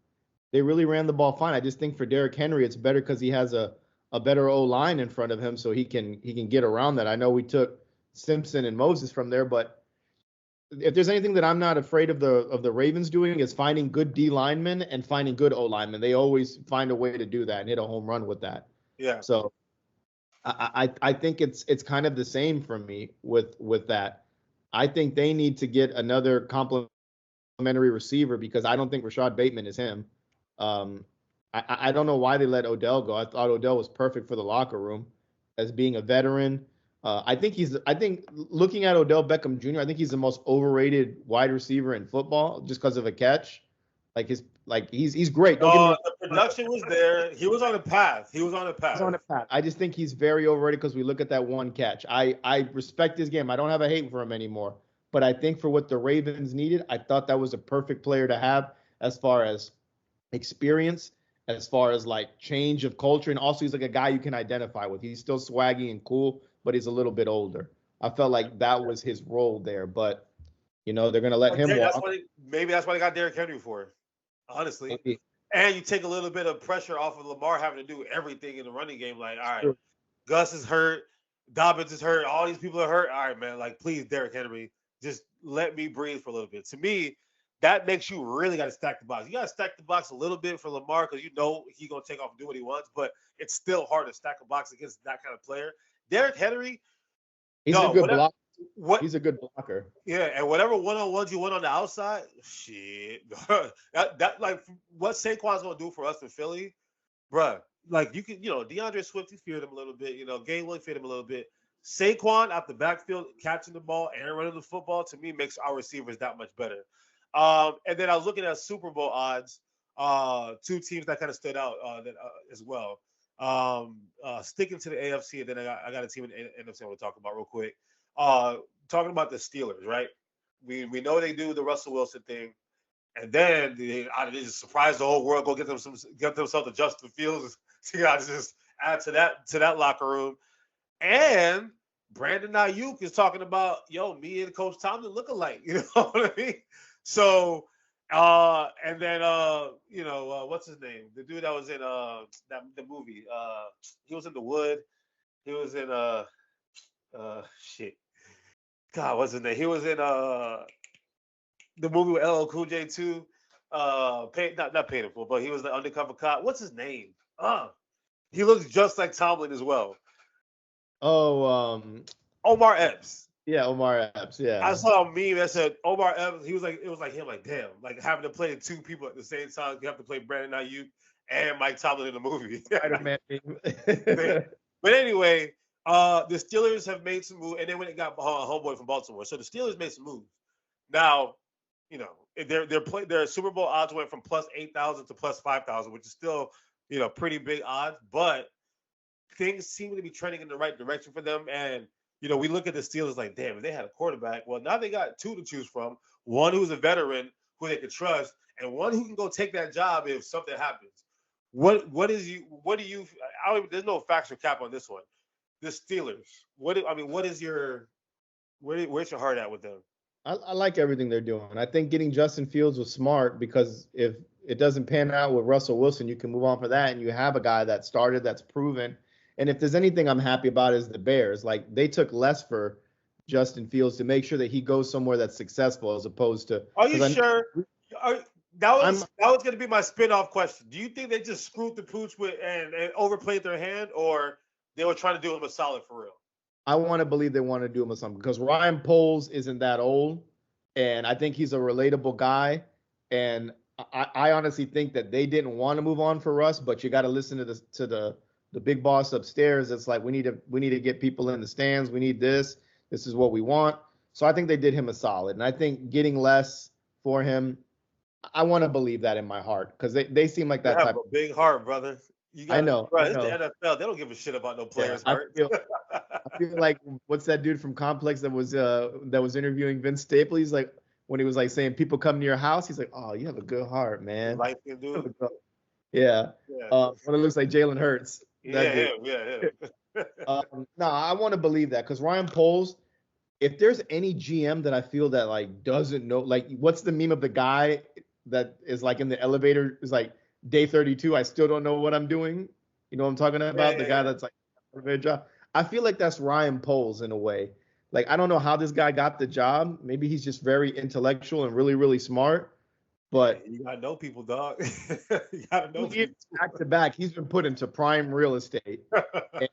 They really ran the ball fine. I just think for Derrick Henry, it's better because he has a better O-line in front of him, so he can get around that. I know we took Simpson and Moses from there, but if there's anything that I'm not afraid of the Ravens doing is finding good D linemen and finding good O linemen. They always find a way to do that and hit a home run with that. Yeah. So I think it's kind of the same for me with that. I think they need to get another complementary receiver because I don't think Rashad Bateman is him. I don't know why they let Odell go. I thought Odell was perfect for the locker room as being a veteran. I think looking at Odell Beckham Jr., I think he's the most overrated wide receiver in football just because of a catch. He's great. The production was there. He was on a path. I just think he's very overrated because we look at that one catch. I respect his game. I don't have a hate for him anymore. But I think for what the Ravens needed, I thought that was a perfect player to have as far as experience as far as like change of culture. And also he's like a guy you can identify with. He's still swaggy and cool, but he's a little bit older. I felt like that was his role there, but they're gonna let him walk. Maybe that's why they got Derrick Henry for, honestly. Maybe. And you take a little bit of pressure off of Lamar having to do everything in the running game. Like, all right, Sure. Gus is hurt, Dobbins is hurt, all these people are hurt. All right, man, like, please, Derrick Henry, just let me breathe for a little bit. To me, that makes you really got to stack the box. You got to stack the box a little bit for Lamar because he's going to take off and do what he wants, but it's still hard to stack a box against that kind of player. Derrick Henry, he's a good blocker. He's a good blocker. Yeah, and whatever one-on-ones you want on the outside, shit. that like what Saquon's gonna do for us in Philly, bruh. Like you can, DeAndre Swift, you feared him a little bit. Gainwell feared him a little bit. Saquon out the backfield catching the ball and running the football to me makes our receivers that much better. And then I was looking at Super Bowl odds. Two teams that kind of stood out as well. Sticking to the AFC, and then I got a team in the NFC I want to talk about real quick. Talking about the Steelers, right? We know they do the Russell Wilson thing, and then they just surprise the whole world, go get themselves to Justin Fields, to just add to that locker room. And Brandon Ayuk is talking about, me and Coach Tomlin look alike. You know what I mean? So, and then what's his name? The dude that was in the movie. He was in The Wood. He was in shit. God, what's his name? He was in the movie with LL Cool J too. Not Painful, but he was the undercover cop. What's his name? He looks just like Tomlin as well. Oh, Omar Epps. Yeah, Omar Epps. Yeah. I saw a meme that said Omar Epps. It was like him. Like, damn, like having to play two people at the same time. You have to play Brandon Ayuk and Mike Tomlin in the movie. Spider-Man. But anyway. The Steelers have made some moves, and then when it got homeboy from Baltimore, so the Steelers made some moves. Now, their Super Bowl odds went from plus 8,000 to plus 5,000, which is still pretty big odds, but things seem to be trending in the right direction for them. And we look at the Steelers like, damn, if they had a quarterback, well, now they got two to choose from: one who's a veteran who they can trust, and one who can go take that job if something happens. There's no facts or cap on this one. The Steelers. Where's your heart at with them? I like everything they're doing. I think getting Justin Fields was smart because if it doesn't pan out with Russell Wilson, you can move on for that, and you have a guy that started, that's proven. And if there's anything I'm happy about is the Bears. Like, they took less for Justin Fields to make sure that he goes somewhere that's successful as opposed to. Are you sure? That was going to be my spin-off question. Do you think they just screwed the pooch and overplayed their hand, or they were trying to do him a solid for real? I want to believe they want to do him a something because Ryan Poles isn't that old, and I think he's a relatable guy. And I honestly think that they didn't want to move on for Russ, but you got to listen to the big boss upstairs. It's like we need to get people in the stands. We need this. This is what we want. So I think they did him a solid, and I think getting less for him, I want to believe that in my heart because they seem like that type. Have a big heart, brother. I know. It's the NFL. They don't give a shit about no players' heart. I feel like what's that dude from Complex that was interviewing Vince Staple? He's like, when he was like saying people come to your house, he's like, oh, you have a good heart, man. Light skin dude. Yeah. When it looks like Jalen Hurts. Yeah. No, I want to believe that because Ryan Poles, if there's any GM that I feel that like doesn't know, like what's the meme of the guy that is like in the elevator is like day 32, I still don't know what I'm doing. You know what I'm talking about? The guy that's like elevator job. I feel like that's Ryan Poles in a way. Like, I don't know how this guy got the job. Maybe he's just very intellectual and really, really smart. But you gotta know people, dog. You gotta know people. Back to back, he's been put into prime real estate. And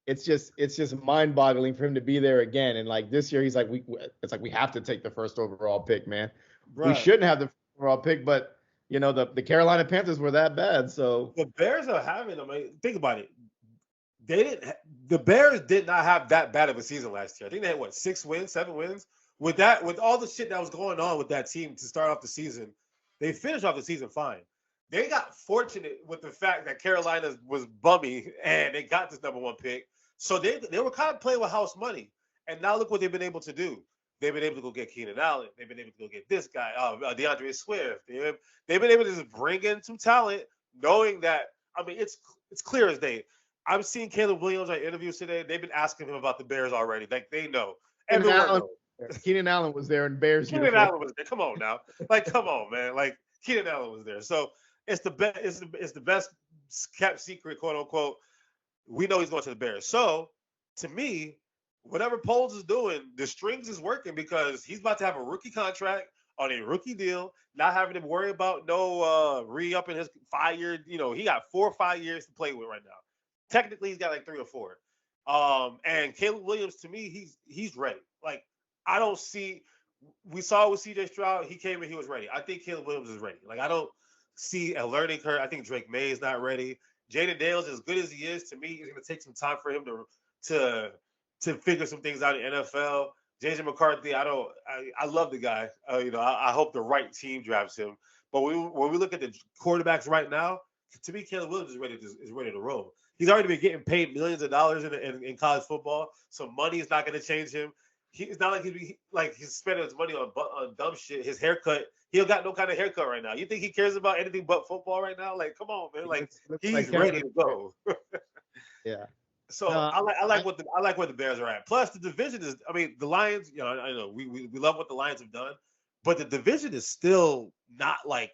it's just mind-boggling for him to be there again. And like this year, he's like, we have to take the first overall pick, man. Bruh. We shouldn't have the first overall pick, but the Carolina Panthers were that bad. So the Bears are having. I mean, think about it. The Bears did not have that bad of a season last year. I think they had 6 wins, 7 wins. With all the shit that was going on with that team to start off the season, they finished off the season fine. They got fortunate with the fact that Carolina was bummy and they got this number 1 pick. So they were kind of playing with house money. And now look what they've been able to do. They've been able to go get Keenan Allen. They've been able to go get this guy, DeAndre Swift. They've been able to just bring in some talent, knowing that, I mean, it's clear as day. I'm seeing Caleb Williams on interviews today. They've been asking him about the Bears already. Like, they know. Everyone knows. Keenan Allen was there in Bears Keenan uniform. Allen was there. Come on now. Like, come on, man. Like, Keenan Allen was there. So it's the best. It's the best kept secret, quote unquote. We know he's going to the Bears. So to me, whatever Poles is doing, the strings is working because he's about to have a rookie contract on a rookie deal, not having to worry about no re-upping his 5-year. You know, he got 4 or 5 years to play with right now. Technically, he's got like 3 or 4. And Caleb Williams, to me, he's ready. Like, I don't see. We saw with C.J. Stroud, he came in, he was ready. I think Caleb Williams is ready. Like, I don't see a learning curve. I think Drake May is not ready. Jaden Daniels, as good as he is, to me, it's going to take some time for him to figure some things out in the NFL. J.J. McCarthy, I love the guy. I hope the right team drafts him. But when we look at the quarterbacks right now, to me, Caleb Williams is ready to roll. He's already been getting paid millions of dollars in college football, so money is not going to change him. It's not like he's spending his money on dumb shit. His haircut, he don't got no kind of haircut right now. You think he cares about anything but football right now? Like, come on, man. Like, he's ready to go. Yeah. So I like where the Bears are at. Plus, the division is. I mean, the Lions. You know, I know we love what the Lions have done, but the division is still not like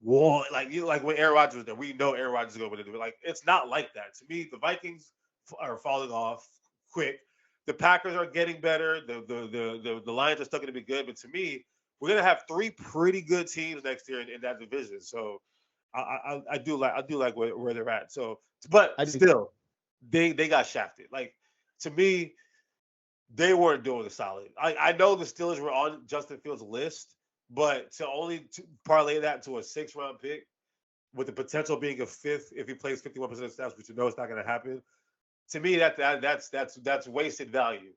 one. Like when Aaron Rodgers was there, we know Aaron Rodgers is going to win. Like, it's not like that. To me, the Vikings are falling off quick. The Packers are getting better. The Lions are still going to be good, but to me, we're going to have 3 pretty good teams next year in that division. So I do like where they're at. So, but still, they got shafted. Like, to me, they weren't doing a solid. I know the Steelers were on Justin Fields' list, but to parlay that to a 6th-round pick with the potential being a 5th if he plays 51% of the snaps, which you know it's not going to happen. To me, that's wasted value.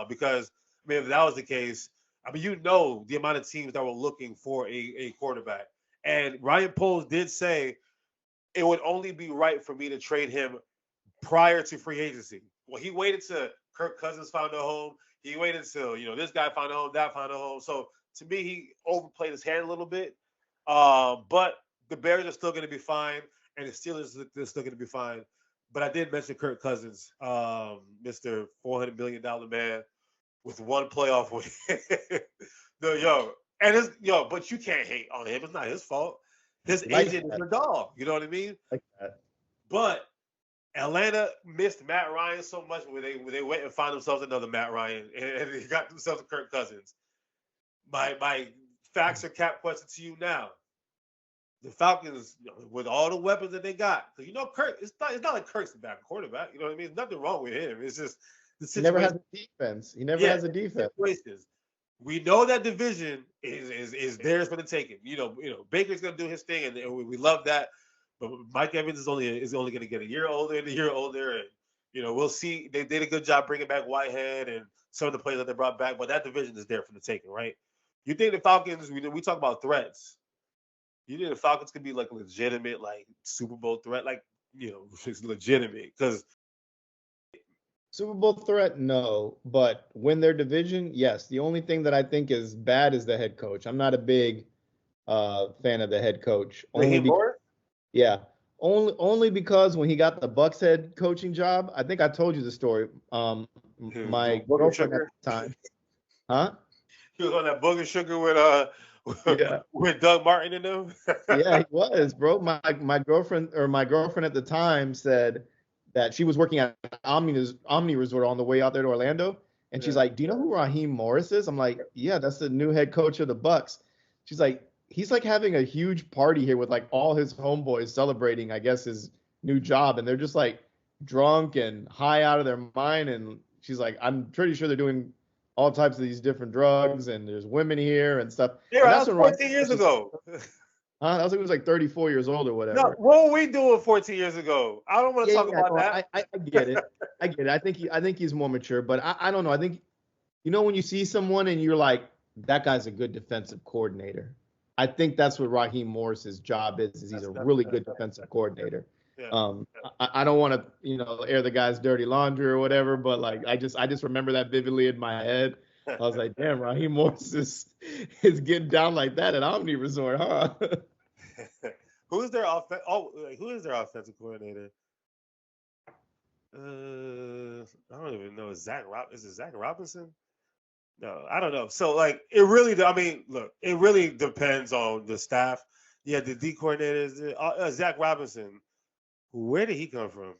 Because I mean, if that was the case, I mean, you know the amount of teams that were looking for a quarterback, and Ryan Poles did say it would only be right for me to trade him prior to free agency. Well, he waited till Kirk Cousins found a home. He waited till this guy found a home, that found a home. So to me, he overplayed his hand a little bit. But the Bears are still going to be fine, and the Steelers are still going to be fine. But I did mention Kirk Cousins, Mr. $400 million man with 1 playoff win. But you can't hate on him. It's not his fault. His agent is a dog. You know what I mean? Like that. But Atlanta missed Matt Ryan so much when they went and found themselves another Matt Ryan and they got themselves a Kirk Cousins. My facts or cap question to you now. The Falcons, with all the weapons that they got, because Kirk, it's not like Kirk's the bad quarterback. You know what I mean? There's nothing wrong with him. It's just the situation. He never has a defense. He never has a defense. We know that division is theirs for the taking. Baker's gonna do his thing, and we love that. But Mike Evans is only going to get a year older and a year older, and we'll see. They did a good job bringing back Whitehead and some of the players that they brought back, but that division is there for the taking, right? You think the Falcons? We talk about threats. You think the Falcons could be like a legitimate, like Super Bowl threat, like it's legitimate because Super Bowl threat, no, but win their division, yes. The only thing that I think is bad is the head coach. I'm not a big fan of the head coach. Yeah, only because when he got the Bucs head coaching job, I think I told you the story. My girlfriend at the time, huh? He was on that booger sugar with Doug Martin in them. Yeah, he was, bro. My girlfriend at the time said that she was working at Omni Resort on the way out there to Orlando, and she's like, "Do you know who Raheem Morris is?" I'm like, "Yeah, that's the new head coach of the Bucs." She's like, "He's like having a huge party here with like all his homeboys celebrating, I guess, his new job, and they're just like drunk and high out of their mind." And she's like, "I'm pretty sure they're doing all types of these different drugs, and there's women here and stuff." Yeah, that was 14 years ago. That was like he was like 34 years old or whatever. No, what were we doing 14 years ago? I don't want to talk about that. I get it. I think he's more mature, but I don't know. I think when you see someone and you're like, that guy's a good defensive coordinator. I think that's what Raheem Morris's job is he's a really good defensive coordinator. Yeah. I don't want to air the guy's dirty laundry or whatever, but like I just remember that vividly in my head. I was like, damn, Raheem Morris is getting down like that at Omni Resort, huh? Who is their who is their offensive coordinator? I don't even know. Is it Zach Robinson? No, I don't know. So like, it really. I mean, look, it really depends on the staff. Yeah, the D coordinator is Zach Robinson. Where did he come from?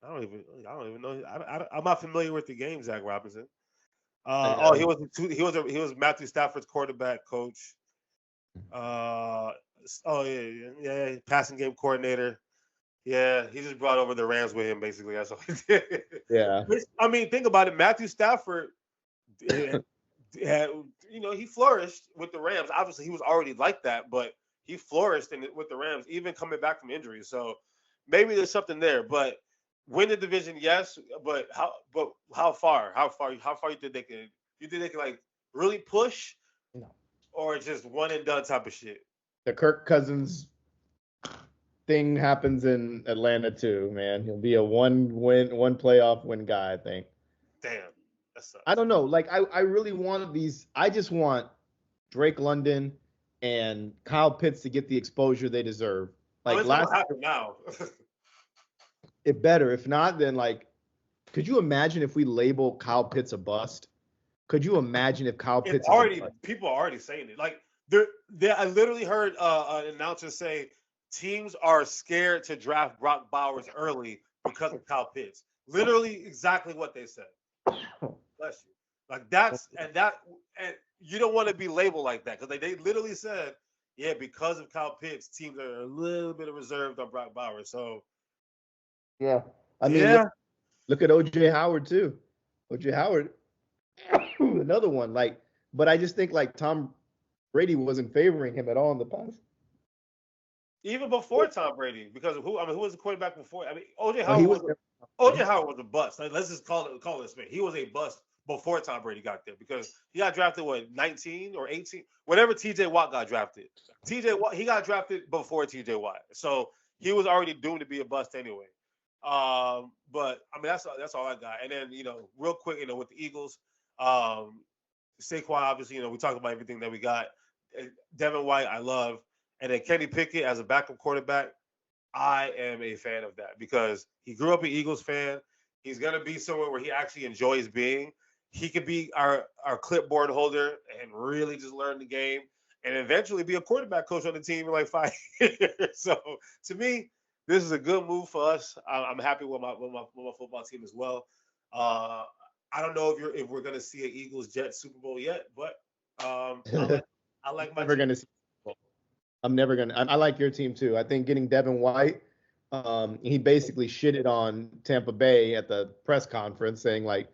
I don't even know. I'm not familiar with the game, Zach Robinson. He was Matthew Stafford's quarterback coach. Passing game coordinator. Yeah, he just brought over the Rams with him. Basically, that's all he did. Yeah. I mean, think about it. Matthew Stafford had, he flourished with the Rams. Obviously, he was already like that, but he flourished with the Rams, even coming back from injury. So maybe there's something there. But win the division, yes. But how far? How far you think they can? You think they can like really push, No. or just one and done type of shit? The Kirk Cousins thing happens in Atlanta too, man. He'll be a one playoff win guy, I think. Damn, that sucks. I don't know. Like I really want these. I just want Drake London and Kyle Pitts to get the exposure they deserve. Like it's gonna happen now. It better. If not, then like, could you imagine if we label Kyle Pitts a bust? Could you imagine if Kyle Pitts people are already saying it. Like I literally heard an announcer say teams are scared to draft Brock Bowers early because of Kyle Pitts. Literally exactly what they said. Bless you. Like and you don't want to be labeled like that because they literally said, yeah, because of Kyle Pitts, teams are a little bit reserved on Brock Bowers. So yeah, I mean, look at OJ Howard too. OJ Howard, another one. Like, but I just think like Tom Brady wasn't favoring him at all in the past. Even before Tom Brady, because who was the quarterback before? I mean, OJ Howard was a bust. Like, let's just call it straight. He was a bust before Tom Brady got there because he got drafted 19 or 18, whenever TJ Watt got drafted. TJ Watt, he got drafted before TJ Watt, so he was already doomed to be a bust anyway. But I mean that's all I got. And then real quick, with the Eagles, Saquon obviously we talked about everything that we got. Devin White, I love. And then Kenny Pickett as a backup quarterback, I am a fan of that because he grew up an Eagles fan. He's going to be somewhere where he actually enjoys being. He could be our clipboard holder and really just learn the game and eventually be a quarterback coach on the team in like 5 years. So to me, this is a good move for us. I'm happy with my football team as well. I don't know if we're going to see an Eagles-Jets Super Bowl yet, but I like my team. I'm never gonna. I like your team too. I think getting Devin White, he basically shitted on Tampa Bay at the press conference, saying like,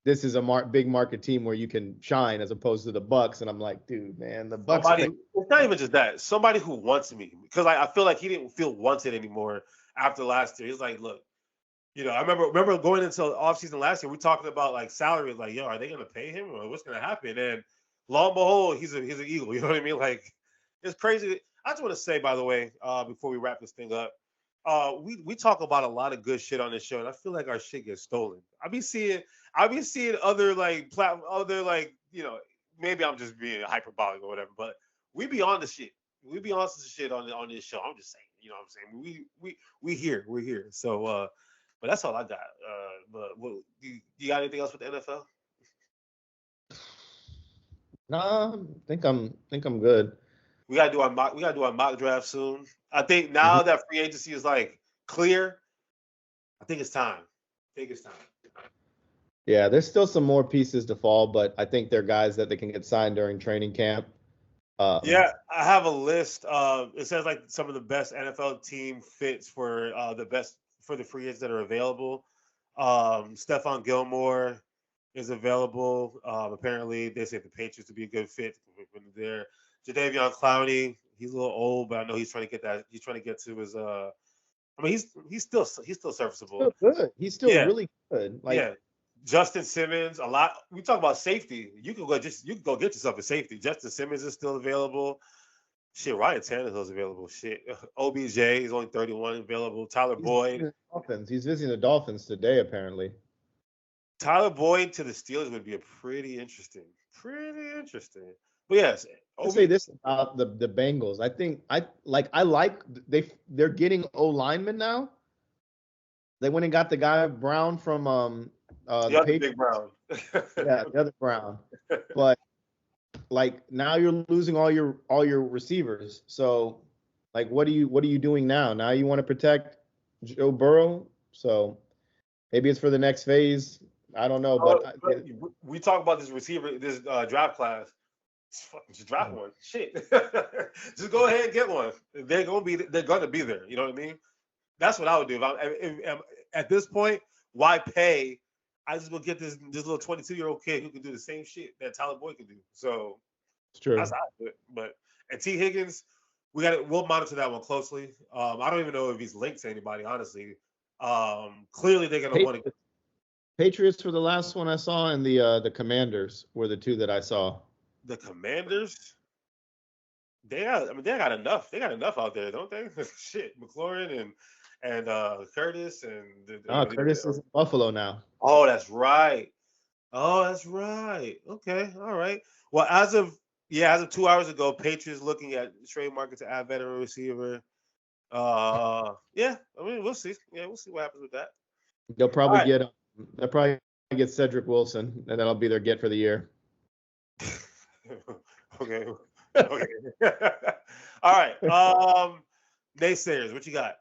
"This is a big market team where you can shine, as opposed to the Bucks." And I'm like, dude, man, the Bucks. It's not even just that. Somebody who wants me, because I feel like he didn't feel wanted anymore after last year. He's like, look, I remember going into offseason last year, we talking about like salary, like, yo, are they gonna pay him or what's gonna happen? And lo and behold, he's an Eagle. You know what I mean? Like. It's crazy. I just want to say, by the way, before we wrap this thing up, we talk about a lot of good shit on this show, and I feel like our shit gets stolen. I be seeing other maybe I'm just being hyperbolic or whatever, but we be on the shit. We be on some shit on this show. I'm just saying, you know what I'm saying? We're here. So, but that's all I got. But you got anything else with the NFL? Nah, I think I'm good. We gotta do our mock draft soon. I think now that free agency is like clear, I think it's time. Yeah, there's still some more pieces to fall, but I think they're guys that they can get signed during training camp. Yeah, I have a list. It says like some of the best NFL team fits for the free agents that are available. Stephon Gilmore is available. Apparently, they say the Patriots would be a good fit when they're there. Jadeveon Clowney, he's a little old, but I know he's trying to get that. He's trying to get to his. I mean, he's still serviceable. Still good. He's still really good. Justin Simmons, a lot. We talk about safety. You can go get yourself a safety. Justin Simmons is still available. Shit, Ryan Tannehill's available. Shit, OBJ is only 31 available. Tyler Boyd. He's visiting the Dolphins today, apparently. Tyler Boyd to the Steelers would be pretty interesting. But yes, I'll say this about the Bengals. I think they're getting O linemen now. They went and got the guy Brown from the other big Brown. Yeah, the other Brown. But like now you're losing all your receivers. So like what are you doing now? Now you want to protect Joe Burrow? So maybe it's for the next phase. I don't know, but we talk about this receiver, this draft class. Just draft one. Shit. Just go ahead and get one. They're gonna be there. You know what I mean? That's what I would do. If at this point, why pay? I just will get this little 22-year-old kid who can do the same shit that Tyler Boyd can do. So it's true. That's how I do it. But and T. Higgins, we'll monitor that one closely. I don't even know if he's linked to anybody, honestly. Clearly they're gonna want to. Patriots were the last one I saw, and the Commanders were the two that I saw. The Commanders, they got enough. They got enough out there, don't they? Shit, McLaurin and Curtis and Curtis is in Buffalo now. Oh, that's right. Okay, all right. Well, as of 2 hours ago, Patriots looking at trade market to add veteran receiver. We'll see. Yeah, we'll see what happens with that. They'll probably get Cedric Wilson, and that'll be their get for the year. Okay. All right. Naysayers, what you got?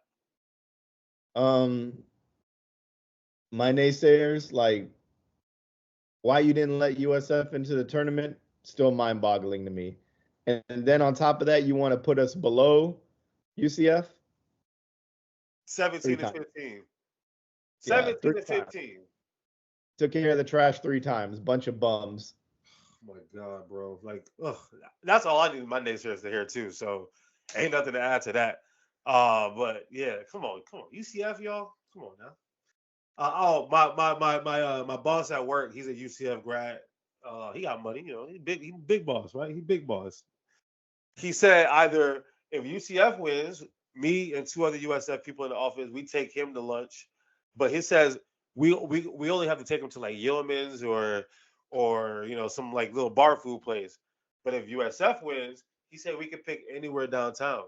My naysayers, like, why you didn't let USF into the tournament, still mind-boggling to me. And then on top of that, you want to put us below UCF? 17 to 15. 17 to 15. Took care of the trash 3 times. Bunch of bums. Oh my God, bro. Like, that's all I need my naysayers to hear too. So ain't nothing to add to that. But yeah, come on. UCF, y'all. Come on now. My boss at work, he's a UCF grad. He got money, he's big boss, right? He's big boss. He said either if UCF wins, me and 2 other USF people in the office, we take him to lunch. But he says we only have to take him to like Yeoman's or some like little bar food place. But if USF wins, he said we could pick anywhere downtown.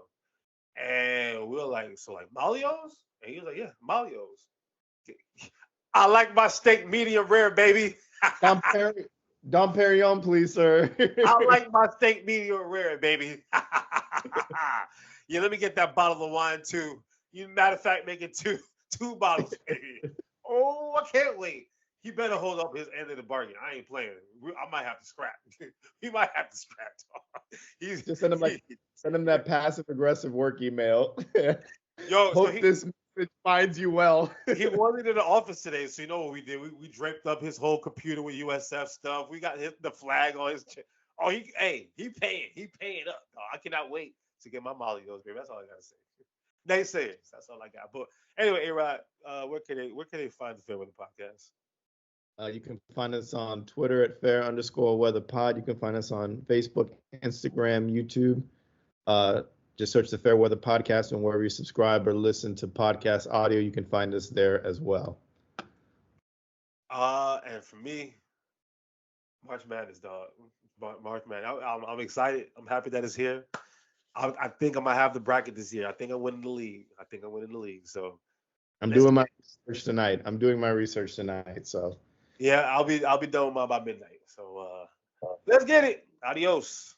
And we were like, so like Malio's? And he was like, yeah, Malio's. I like my steak medium rare, baby. Dom Perignon, please, sir. I like my steak medium rare, baby. Yeah, let me get that bottle of wine too. Matter of fact, make it two bottles, baby. Oh, I can't wait. He better hold up his end of the bargain. I ain't playing. I might have to scrap. We might have to scrap. He's just send him that passive aggressive work email. Yo, hope this message finds you well. He wasn't in the office today, so you know what we did? We draped up his whole computer with USF stuff. We got the flag on his chest. Oh, he paying. He paying up. Oh, I cannot wait to get my Molly goes, baby. That's all I gotta say. Naysayers. That's all I got. But anyway, A-Rod, where can they find the Fair Weather Podcast? You can find us on Twitter at fair_weatherpod. You can find us on Facebook, Instagram, YouTube. Just search the Fair Weather Podcast, and wherever you subscribe or listen to podcast audio, you can find us there as well. And for me, March Madness, dog. March Madness. I'm excited. I'm happy that it's here. I think I might have the bracket this year. I think I'm winning the league. So I'm doing my research tonight. So yeah, I'll be done by midnight. So let's get it. Adios.